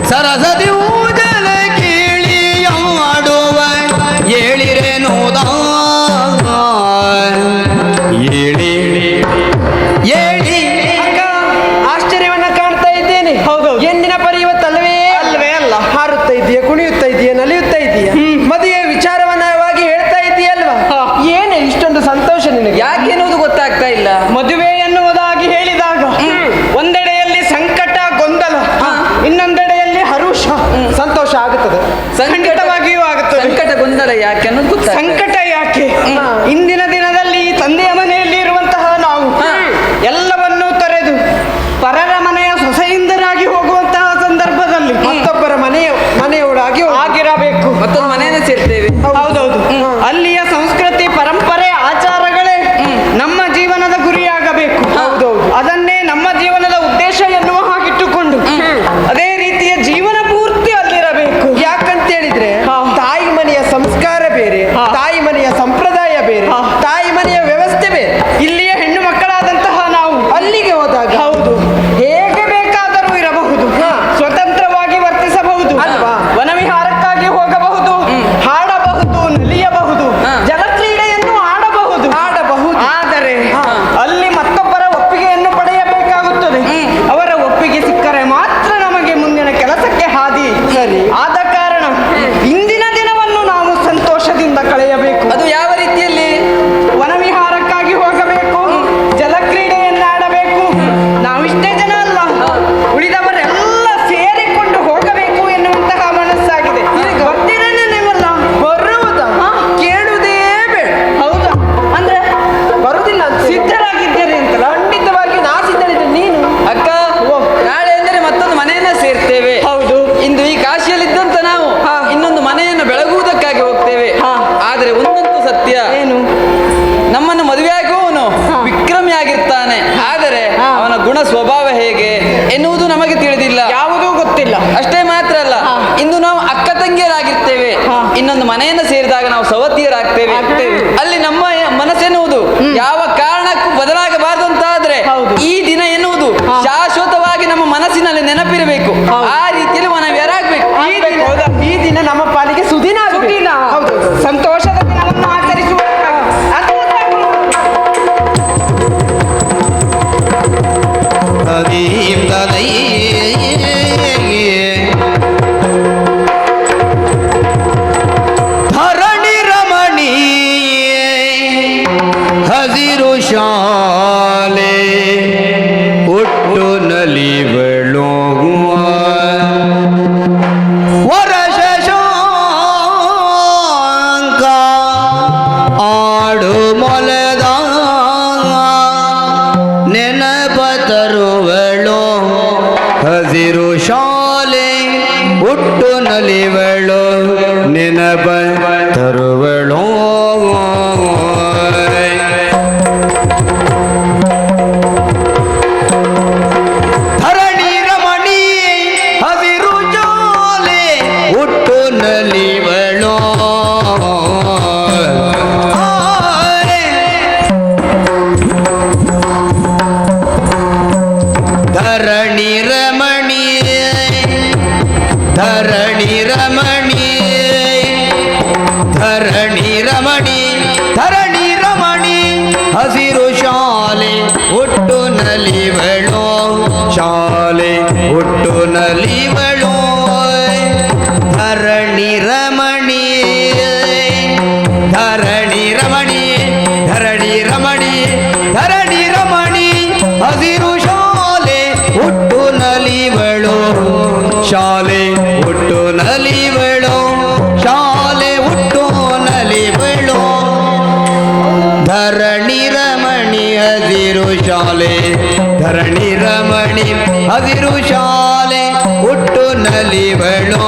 ಸರಸದಿಯೂ ಜಲಗೇಳಿಯಾಡುವ ಏಳಿರೆನುದಾ ಏಳಿ ಏಳಿ ಆಶ್ಚರ್ಯವನ್ನ ಕಾಣ್ತಾ ಇದ್ದೇನೆ. ಹೌದು. ಎಂದಿನ ಪರಿ ಇವತ್ತಲ್ವೇ ಅಲ್ವೇ ಅಲ್ಲ. ಹಾರುತ್ತಾ ಇದೆಯಾ, ಕುಣಿಯುತ್ತಾ ಇದೆಯಾ, ನಲಿಯುತ್ತಾ ಇದೆಯಾ, ಮದುವೆ ವಿಚಾರವನ್ನವಾಗಿ ಹೇಳ್ತಾ ಇದೆಯಲ್ವಾ? ಹಾ. ಏನೇ ಇಷ್ಟೊಂದು ಸಂತೋಷ ನಿನಗೆ? ಯಾಕೆನ್ನುವುದು ಗೊತ್ತಾಗ್ತಾ ಇಲ್ಲ. ಮದುವೆ ಎನ್ನುವುದಾಗಿ ಹೇಳಿದಾಗ ಒಂದೆಡೆಯಲ್ಲಿ ಸಂಕಟ ಗೊಂದಲ, ಇನ್ನೊಂದೆಡೆಯಲ್ಲಿ ಹರುಷ, ಸಂತೋಷ ಆಗುತ್ತದೆ. ಖಂಡಿತವಾಗಿಯೂ ಆಗುತ್ತದೆ. ಸಂಕಟ ಗೊಂದಲ ಯಾಕೆ ಅನ್ನೋದು ಗೊತ್ತಾಗ್ತಾ ಇಲ್ಲ. ಸಂಕಟ ಯಾಕೆ? ಇಂದಿನ ದಿನದಲ್ಲಿ ತಂದೆಯ ಮನೆಯಲ್ಲಿ ಇರುವಂತಹ ನಾವು ಎಲ್ಲವನ್ನೂ ತೊರೆದು ಪರರ ಮನೆಯ ಸೊಸೆಯಿಂದರಾಗಿ ಹೋಗುವಂತಹ ಸಂದರ್ಭದಲ್ಲಿ ಮತ್ತೊಬ್ಬರ ಮನೆಯವಳಾಗಿ ಆಗಿರಬೇಕು. ಮತ್ತೊಂದು ಮನೆಯನ್ನು ಸೇರ್ತೇವೆ. ಹೌದೌದು. ಅಲ್ಲಿಯ ಸಂಸ್ಕೃತಿ ಪರಂಪರೆ ಆಚಾರಗಳೇ ನಮ್ಮ ಜೀವನದ ಗುರಿಯಾಗಬೇಕು. ಹೌದೌದು. ಅದನ್ನೇ ನಮ್ಮ ಜೀವನದ ಉದ್ದೇಶ ಎನ್ನುವ ಹಾಗಿಟ್ಟುಕೊಂಡು ಅದೇ ರೀತಿಯ ಜೀವನ ಪೂರ್ತಿ ಅಲ್ಲಿರಬೇಕು. ಯಾಕಂತ ಹೇಳಿದ್ರೆ ಹಾ. ತಾಯಿ ಮನೆಯ ಸಂಸ್ಕಾರ ಬೇರೆ, ಹಾ. ತಾಯಿ ಮನೆಯ ಸಂಪ್ರದಾಯ ಬೇರೆ, ಹಾ. ತಾಯಿ ಮನೆಯ ವ್ಯವಸ್ಥೆ ಬೇರೆ. ಇಲ್ಲಿಯ ಹೆಣ್ಣು ಮಕ್ಕಳಾದಂತಹ ನಾವು ಅಲ್ಲಿಗೆ ಹೋದಾಗ ಹೌದು ಹೇಗೆ ಬೇಕಾದರೂ ಇರಬಹುದು, ಸ್ವತಂತ್ರವಾಗಿ ವರ್ತಿಸಬಹುದು ಅಲ್ವಾ? ವನವಿಹಾರಕ್ಕಾಗಿ ಹೋಗಬಹುದು, ಹಾಡಬಹುದು, ನಲಿಯಬಹುದು, ಜಲಕ್ರೀಡೆಯನ್ನು ಆಡಬಹುದು. ಆದರೆ ಅಲ್ಲಿ ಮತ್ತೊಬ್ಬರ ಒಪ್ಪಿಗೆಯನ್ನು ಪಡೆಯಬೇಕಾಗುತ್ತದೆ. ಅವರ ಒಪ್ಪಿಗೆ ಸಿಕ್ಕರೆ ಮಾತ್ರ ನಮಗೆ ಮುಂದಿನ ಕೆಲಸಕ್ಕೆ ಹಾದಿ. ಸರಿ. ಆದ ಕಾರಣ ಇಂದಿನ ದಿನವನ್ನು ನಾವು ಸಂತೋಷದಿಂದ ಕಳೆಯಬೇಕು. ಅದು ಯಾವ ರೀತಿಯಲ್ಲಿ? ವನವಿಹಾರಕ್ಕಾಗಿ ಹೋಗಬೇಕು, ಜಲಕ್ರೀಡೆಯನ್ನಾಡಬೇಕು. ನಾವಿಷ್ಟೇ ಜನ ಅಲ್ಲ, ಉಳಿದವರೆಲ್ಲ ಸೇರಿಕೊಂಡು ಹೋಗಬೇಕು ಎನ್ನುವಂತಹ ಮನಸ್ಸಾಗಿದೆ. ಬರ್ತೀರೇನೆ ನೀವೆಲ್ಲ? ಬರುವುದ ಕೇಳುವುದೇ ಬೇಡ. ಹೌದಾ? ಅಂದ್ರೆ ಬರುವುದಿಲ್ಲ ಅಂತ ಸಿದ್ಧರಾಗಿದ್ದೀರಿ ಅಂತಲ್ಲ? ಖಂಡಿತವಾಗಿ ನಾ ಸಿದ್ಧರಿದ್ದೆ. ನೀನು ಅಕ್ಕ, ನಾಳೆ ಅಂದರೆ ಮತ್ತೊಂದು ಮನೆಯನ್ನ ಸೇರ್ತೇವೆ. ಹೌದು. ಇಂದು ಈ ಕಾಶಿಯಲ್ಲಿದ್ದಂತ ನಾವು ಇನ್ನೊಂದು ಮನೆಯನ್ನು ಬೆಳಗುವುದಕ್ಕಾಗಿ ಹೋಗ್ತೇವೆ. ಆದ್ರೆ ಒಂದಂತೂ ಸತ್ಯ, ಏನು? ನಮ್ಮನ್ನು ಮದುವೆಯಾಗುವವನು ವಿಕ್ರಮಿಯಾಗಿರ್ತಾನೆ. ಆದರೆ ಅವನ ಗುಣ ಸ್ವಭಾವ ಹೇಗೆ ಎನ್ನುವುದು ನಮಗೆ ತಿಳಿದಿಲ್ಲ, ಯಾವುದೂ ಗೊತ್ತಿಲ್ಲ. ಅಷ್ಟೇ ಮಾತ್ರ ಅಲ್ಲ, ಇಂದು ನಾವು ಅಕ್ಕ ತಂಗಿಯರಾಗಿರ್ತೇವೆ. ಇನ್ನೊಂದು ಮನೆಯನ್ನು ಸೇರಿದಾಗ ನಾವು ಸವತಿಯರಾಗ್ತೇವೆ. ಅಲ್ಲಿ ನಮ್ಮ ಮನಸ್ಸೆನ್ನುವುದು ಯಾವ ಕಾರಣಕ್ಕೂ ಬದಲಾಗಬಾರದು ಅಂತಾದ್ರೆ ಈ ದಿನ ಎನ್ನುವುದು ಶಾಶ್ವತವಾಗಿ ನಮ್ಮ ಮನಸ್ಸಿನಲ್ಲಿ ನೆನಪಿರಬೇಕು. ಆ ರೀತಿಯಲ್ಲಿ ಮನವ್ಯರಾಗಬೇಕು. ಈ ದಿನ ನಮ್ಮ ಪಾಲಿಗೆ ಸುದಿನ ಸುದಿನ. ಹೌದು. ಸಂತೋಷದ ದಿನವನ್ನು ಆಚರಿಸುವ ಅದು ಸಾಕು. ಅದೀಂ ತದೈ ಧರಣಿ ರಮಣಿ ಹಸಿರು ಶಾಲೆ ಹುಟ್ಟು ನಲಿವಳು ವರಶ ಶಾಂಕ ಆಡು ಮೊಲದ ನೆನಪ ತರುವಳು ಹಸಿರು ಶಾಲೆ ಹುಟ್ಟು ನಲಿವಳು ನೆನಪ ತರುವಳು ಧರಣಿ ರಮಣಿ ಧರಣಿ ರಮಣಿ ಧರಣಿ ರಮಣಿ ಧರಣಿ ರಮಣಿ ಧರಣಿ ರಮಣಿ ಹಸಿರು ಶಾಲೆ ಹುಟ್ಟು ನಲಿವಳು ಶಾಲೆ ಹುಟ್ಟು ನಲಿವಳು ಧರಣಿ ರಮಣಿ ಧರಣಿ ರಮಣಿ ಧರಣಿ ರಮಣಿ ಧರಣಿ ರಮಣಿ ಹಸಿರು ಶಾಲೆ ಹುಟ್ಟು ನಲಿವಳು ಶಾಲೆ ಹುಟ್ಟು ನಲಿವಳು ಶಾಲೆ ಹುಟ್ಟು ನಲಿವಳು ಧರಣಿ ರಮಣಿ ಹಸಿರು ಶಾಲೆ ಧರಣಿ ರಮಣಿ ಹಸಿರು ಶಾಲೆ ಹುಟ್ಟು ನಲಿವಳು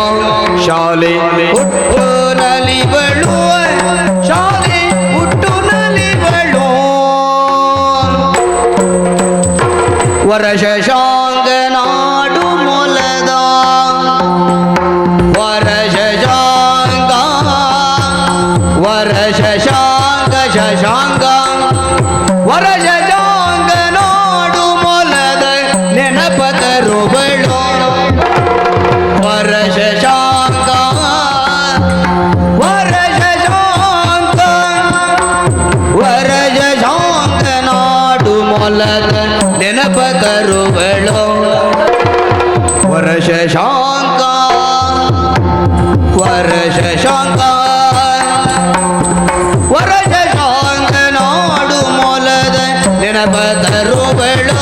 ಶಾಲೆ ಹುಟ್ಟು ನಲಿವಳು ಶಾಲೆ ಹುಟ್ಟು ನಲಿವಳು ವರಶ ಶಾಂಗ ನಾಡು ಮೊಲದ ವರಶ ಶಾಂಗ ವರಶ ಶಾಂಗ ಶಶಾಂಗ ವರಶ ಶಾಂಗ ನಾಡು ಮೊಲದ ನೆನಪದರುಗಳು ವರಶ ಶಾಂಗ ವರಶ ಶಾಂಗ ವರಶ ಶಾಂಗ ನಾಡು ಮೊಲದ ನೆನಪದರುಗಳು ವರಶ ಶಾಂಗ ವರಶ ಶಾಂಗ ವರಶ ಶಾಂಗ ನಾಡು ಮೊಲದ ನೆನಪದರುಗಳು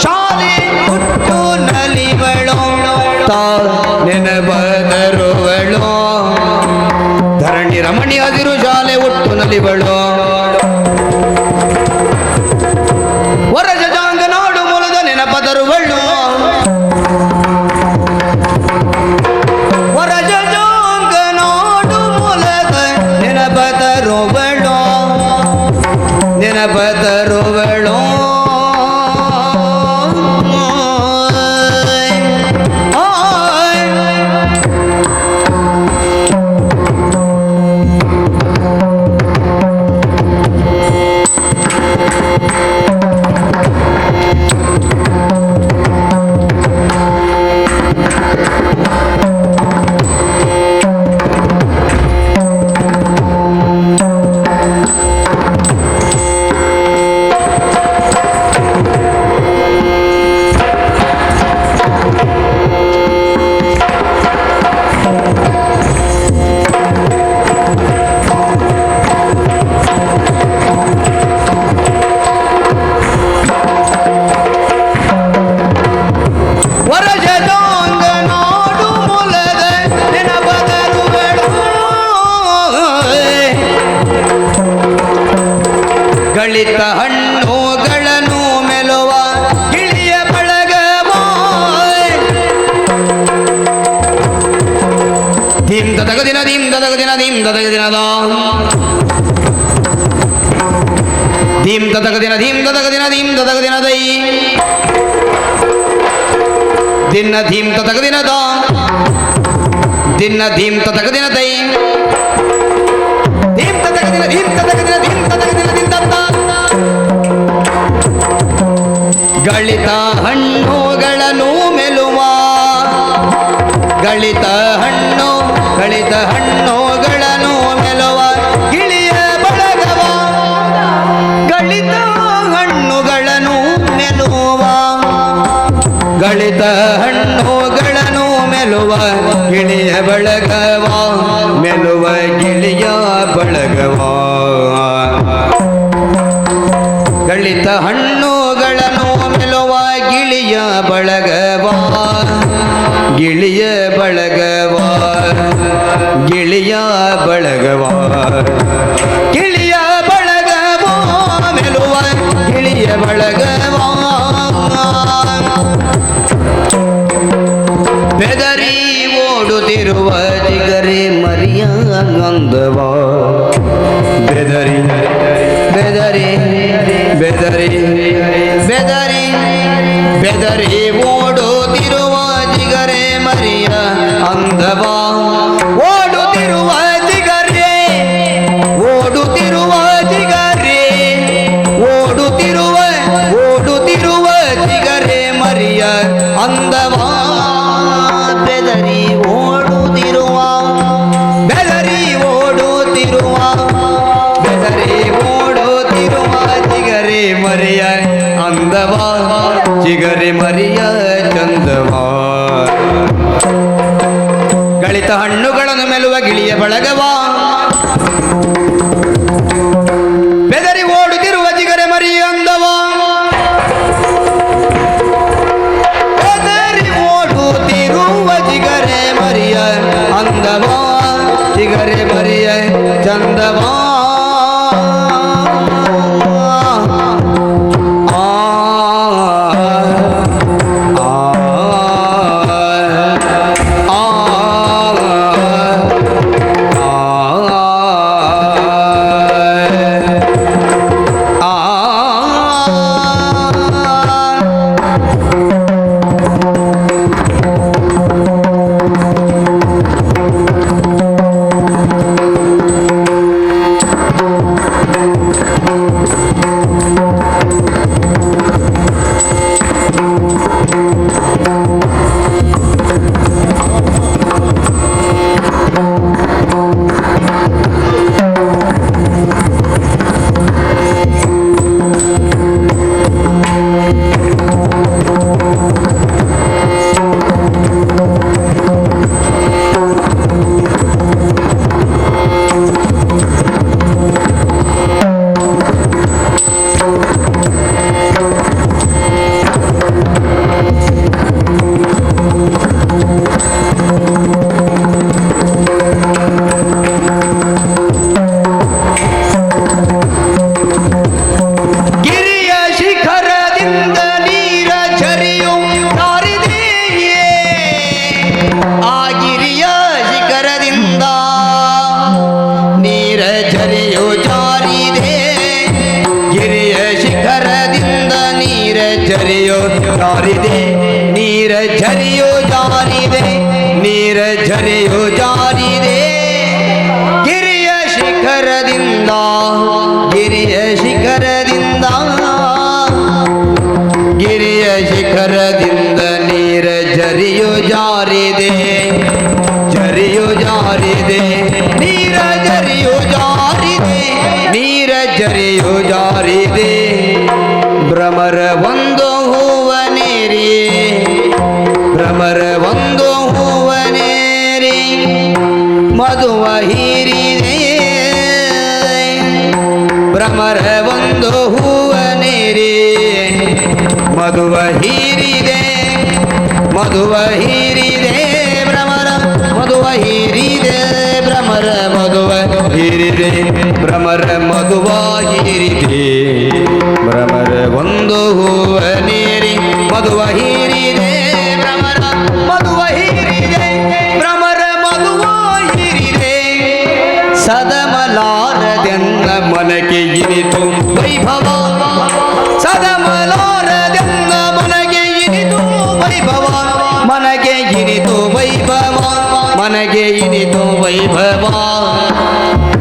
ಶಾಲೆ ಹುಟ್ಟು ನಲಿವಳು ತಾ ನೆನಪದರುಗಳು ಧರಣಿ ರಮಣಿ ಹಸಿರು ಶಾಲೆ ಹುಟ್ಟು ನಲಿವಳು ವರಶ ಶಾಂಗ ನಾಡು ಮೊಲದ ನೆನಪದರುಗಳು ವರಶ ಶಾಂಗ ನಾಡು ಮೊಲದ ನೆನಪದರುಗಳು ನೆನಪದರುಗಳು ಗಳಿತ ಹಣ್ಣುಗಳನ್ನು ಮೆಲುವ ಗಿಳಿಯ ಬಳಗವ ಧೀಮ್ದ ತಗದಿನ ಧೀಮ್ದ ತಗದಿನ ಧೀಮ್ದ ತಗದಿನದ ಧೀಮ್ದ ತಗದಿನ ಧೀಮ್ದ ತಗದಿನ ಧೀಮ್ದ ತಗದಿನದೈ ದಿನ ಧೀಮ್ದ ತಗದಿನದ ದಿನ ಧೀಮ್ದ ತಗದಿನದೈ ಧೀಮ್ದ ತಗದಿನ ಧೀಮ್ದ ತಗದಿನ ಧೀಮ್ದ ತಗದಿನ ದಿಂದತ್ತ ಗಳಿತ ಹಣ್ಣುಗಳನ್ನು ಮೆಲುವ ಗಳಿತ ಹಣ್ಣುಗಳನ್ನು ಮೆಲುವ ಗಿಳಿಯ ಬಳಗವ ಗಳಿತ ಹಣ್ಣುಗಳನ್ನು ಮೆಲುವ ಗಳಿತ ಹಣ್ಣುಗಳನ್ನು ಮೆಲುವ ಗಿಳಿಯ ಬಳಗವ ಮೆಲುವ ಗಿಳಿಯ ಬಳಗವ ಗಳಿತ ಹಣ್ಣುಗಳನ್ನು ಮೆಲುವ ಗಿಳಿಯ ಬಳಗವ ಗಿಳಿಯ ಬಳಗವ ಗಿಳಿಯ ಬಳಗವ ಗಿಳಿಯ ಬಳಗವ ಮೆಲುವ ಗಿಳಿಯ ಬಳಗವ ಬೆದರಿ ಓಡುತ್ತಿರುವ ಜಿಗರೆ ಮರಿಯ ಗಂಧವ ಬೆದರಿ ಬೆದರಿ ಬೆದರಿ ಬೆದರಿ ಬೆದರಿ ಓಡುತ್ತಿರುವ ಜಿಗರೆ ಮರಿಯ ಅಂದವ ಓಡುತ್ತಿರುವ ಜಿಗರೆ ಓಡುತ್ತಿರುವ ಜಿಗರೆ ಓಡುತ್ತಿರುವ ಜಿಗರೆ ಮರಿಯ ಅಂದವ ಬೆದರಿ ಓಡುತ್ತಿರುವ ಬೆದರಿ ಓಡುತ್ತಿರುವ ಬೆದರಿ ಓಡುತ್ತಿರುವ ಚಿಗರೆ ಮರಿಯ ಅಂದವ ಚಿಗರೆ ಮರಿಯ ಚಂದವ ಗಳಿತ ಹಣ್ಣುಗಳನ್ನು ಮೆಲುವ ಗಿಳಿಯ ಬಳಗವ ಬೆದರಿ ಓಡುತ್ತಿರುವ ಚಿಗರೆ ಮರಿಯ ಅಂದವ ಬೆದರಿ ಓಡುತ್ತಿರುವ ಚಿಗರೆ ಮರಿಯ ಅಂದವ ಚಿಗರೆ ಮರಿಯ ಚಂದವ ಝರಿಯೋ ಜಾರಿದೆ ನೀರ ಝರಿಯೋ ಜಾರಿದೆ ಗಿರಿಯ ಶಿಖರದಿಂದ ಗಿರಿಯ ಶಿಖರದಿಂದ ಗಿರಿಯ ಶಿಖರದಿಂದ ನೀರ ಝರಿಯೋ ಜಾರಿದೆ ಝರಿಯೋ ಜಾರಿದೆ ನೀರ ಝರಿಯೋ ಜಾರಿದೆ ನೀರ ಝರಿಯೋ ಜಾರಿದೆ ಭ್ರಮರ ಒಂದು ಹೂವನೇರಿ ಭ್ರಮರ ಒಂದು ಹೂವನೇರಿ ಮಧುವ ಹೀರಿದೆ ಭ್ರಮರ ಒಂದು ಹೂವನೇರಿ ಮಧುವ ಹೀರಿದೆ ಮಧುವ ಹೀರಿದೆ ಭ್ರಮರ ಮಧುವ ಹೀರಿದೆ ಭ್ರಮರ ಮಧುವ ಹೀರಿದೆ ಭ್ರಮರ ಮಧುವ ಹೀರಿದೆ ಭ್ರಮರ ಒಂದು ಹೂವ ನೀರಿ ಮಧುವ ಹೀರಿದೆ ಭ್ರಮರ ಮಧುವ ಹೀರಿದೆ ಭ್ರಮರ ಮಧುವ ಹೀರಿದೆ ಸದಮಲಾರದೆನ್ನ ಮನಗೆ ಇನಿತು ವೈಭವ ಸದಮಲಾರದೆನ್ನ ಮನಗೆ ಇನಿತು ವೈಭವ ಮನಗೆ ಇನಿತು ವೈಭವ ಮನಗೆ ಇನಿತು ವೈಭವ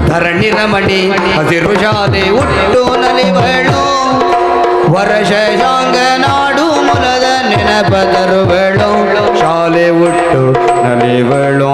ಧರಣಿ ರಮಣಿ ಹಸಿರು ಶಾಲೆ ಹುಟ್ಟು ನಲಿವಳು ವರ್ಷ ಶಾಂಗ ನಾಡು ಮೊಲದ ನೆನಪದರುವಳು ಶಾಲೆ ಹುಟ್ಟು ನಲಿವಳು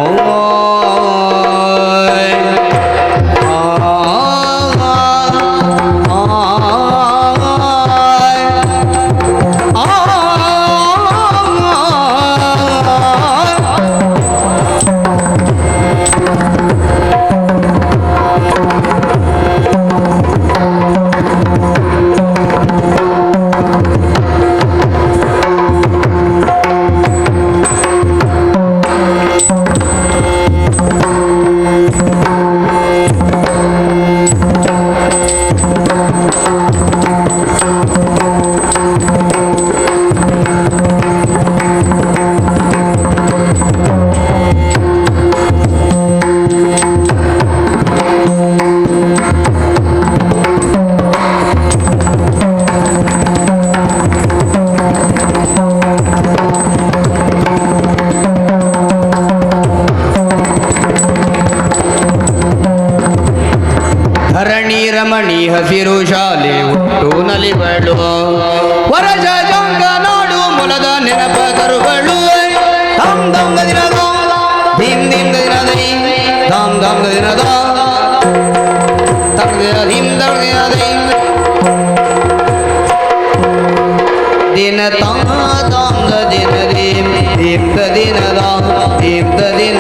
ತಾಂದ ದಿನದ ತಗದಿನ ದಿಂದ ದಿನ ತಾಂದ ದಿನ ದೀಪ್ತ ದಿನದ ದೀಪ್ತ ದಿನ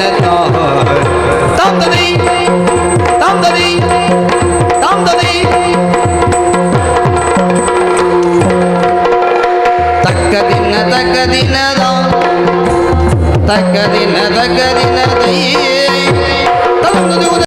ತಾಂದದಿ ತಾಂದದಿ ತಾಂದದಿ ತಕ್ಕ ದಿನ ತಕ್ಕ ದಿನದ ತಕ್ಕ ದಿನ ತಕ್ಕ ದಿನ ದೈ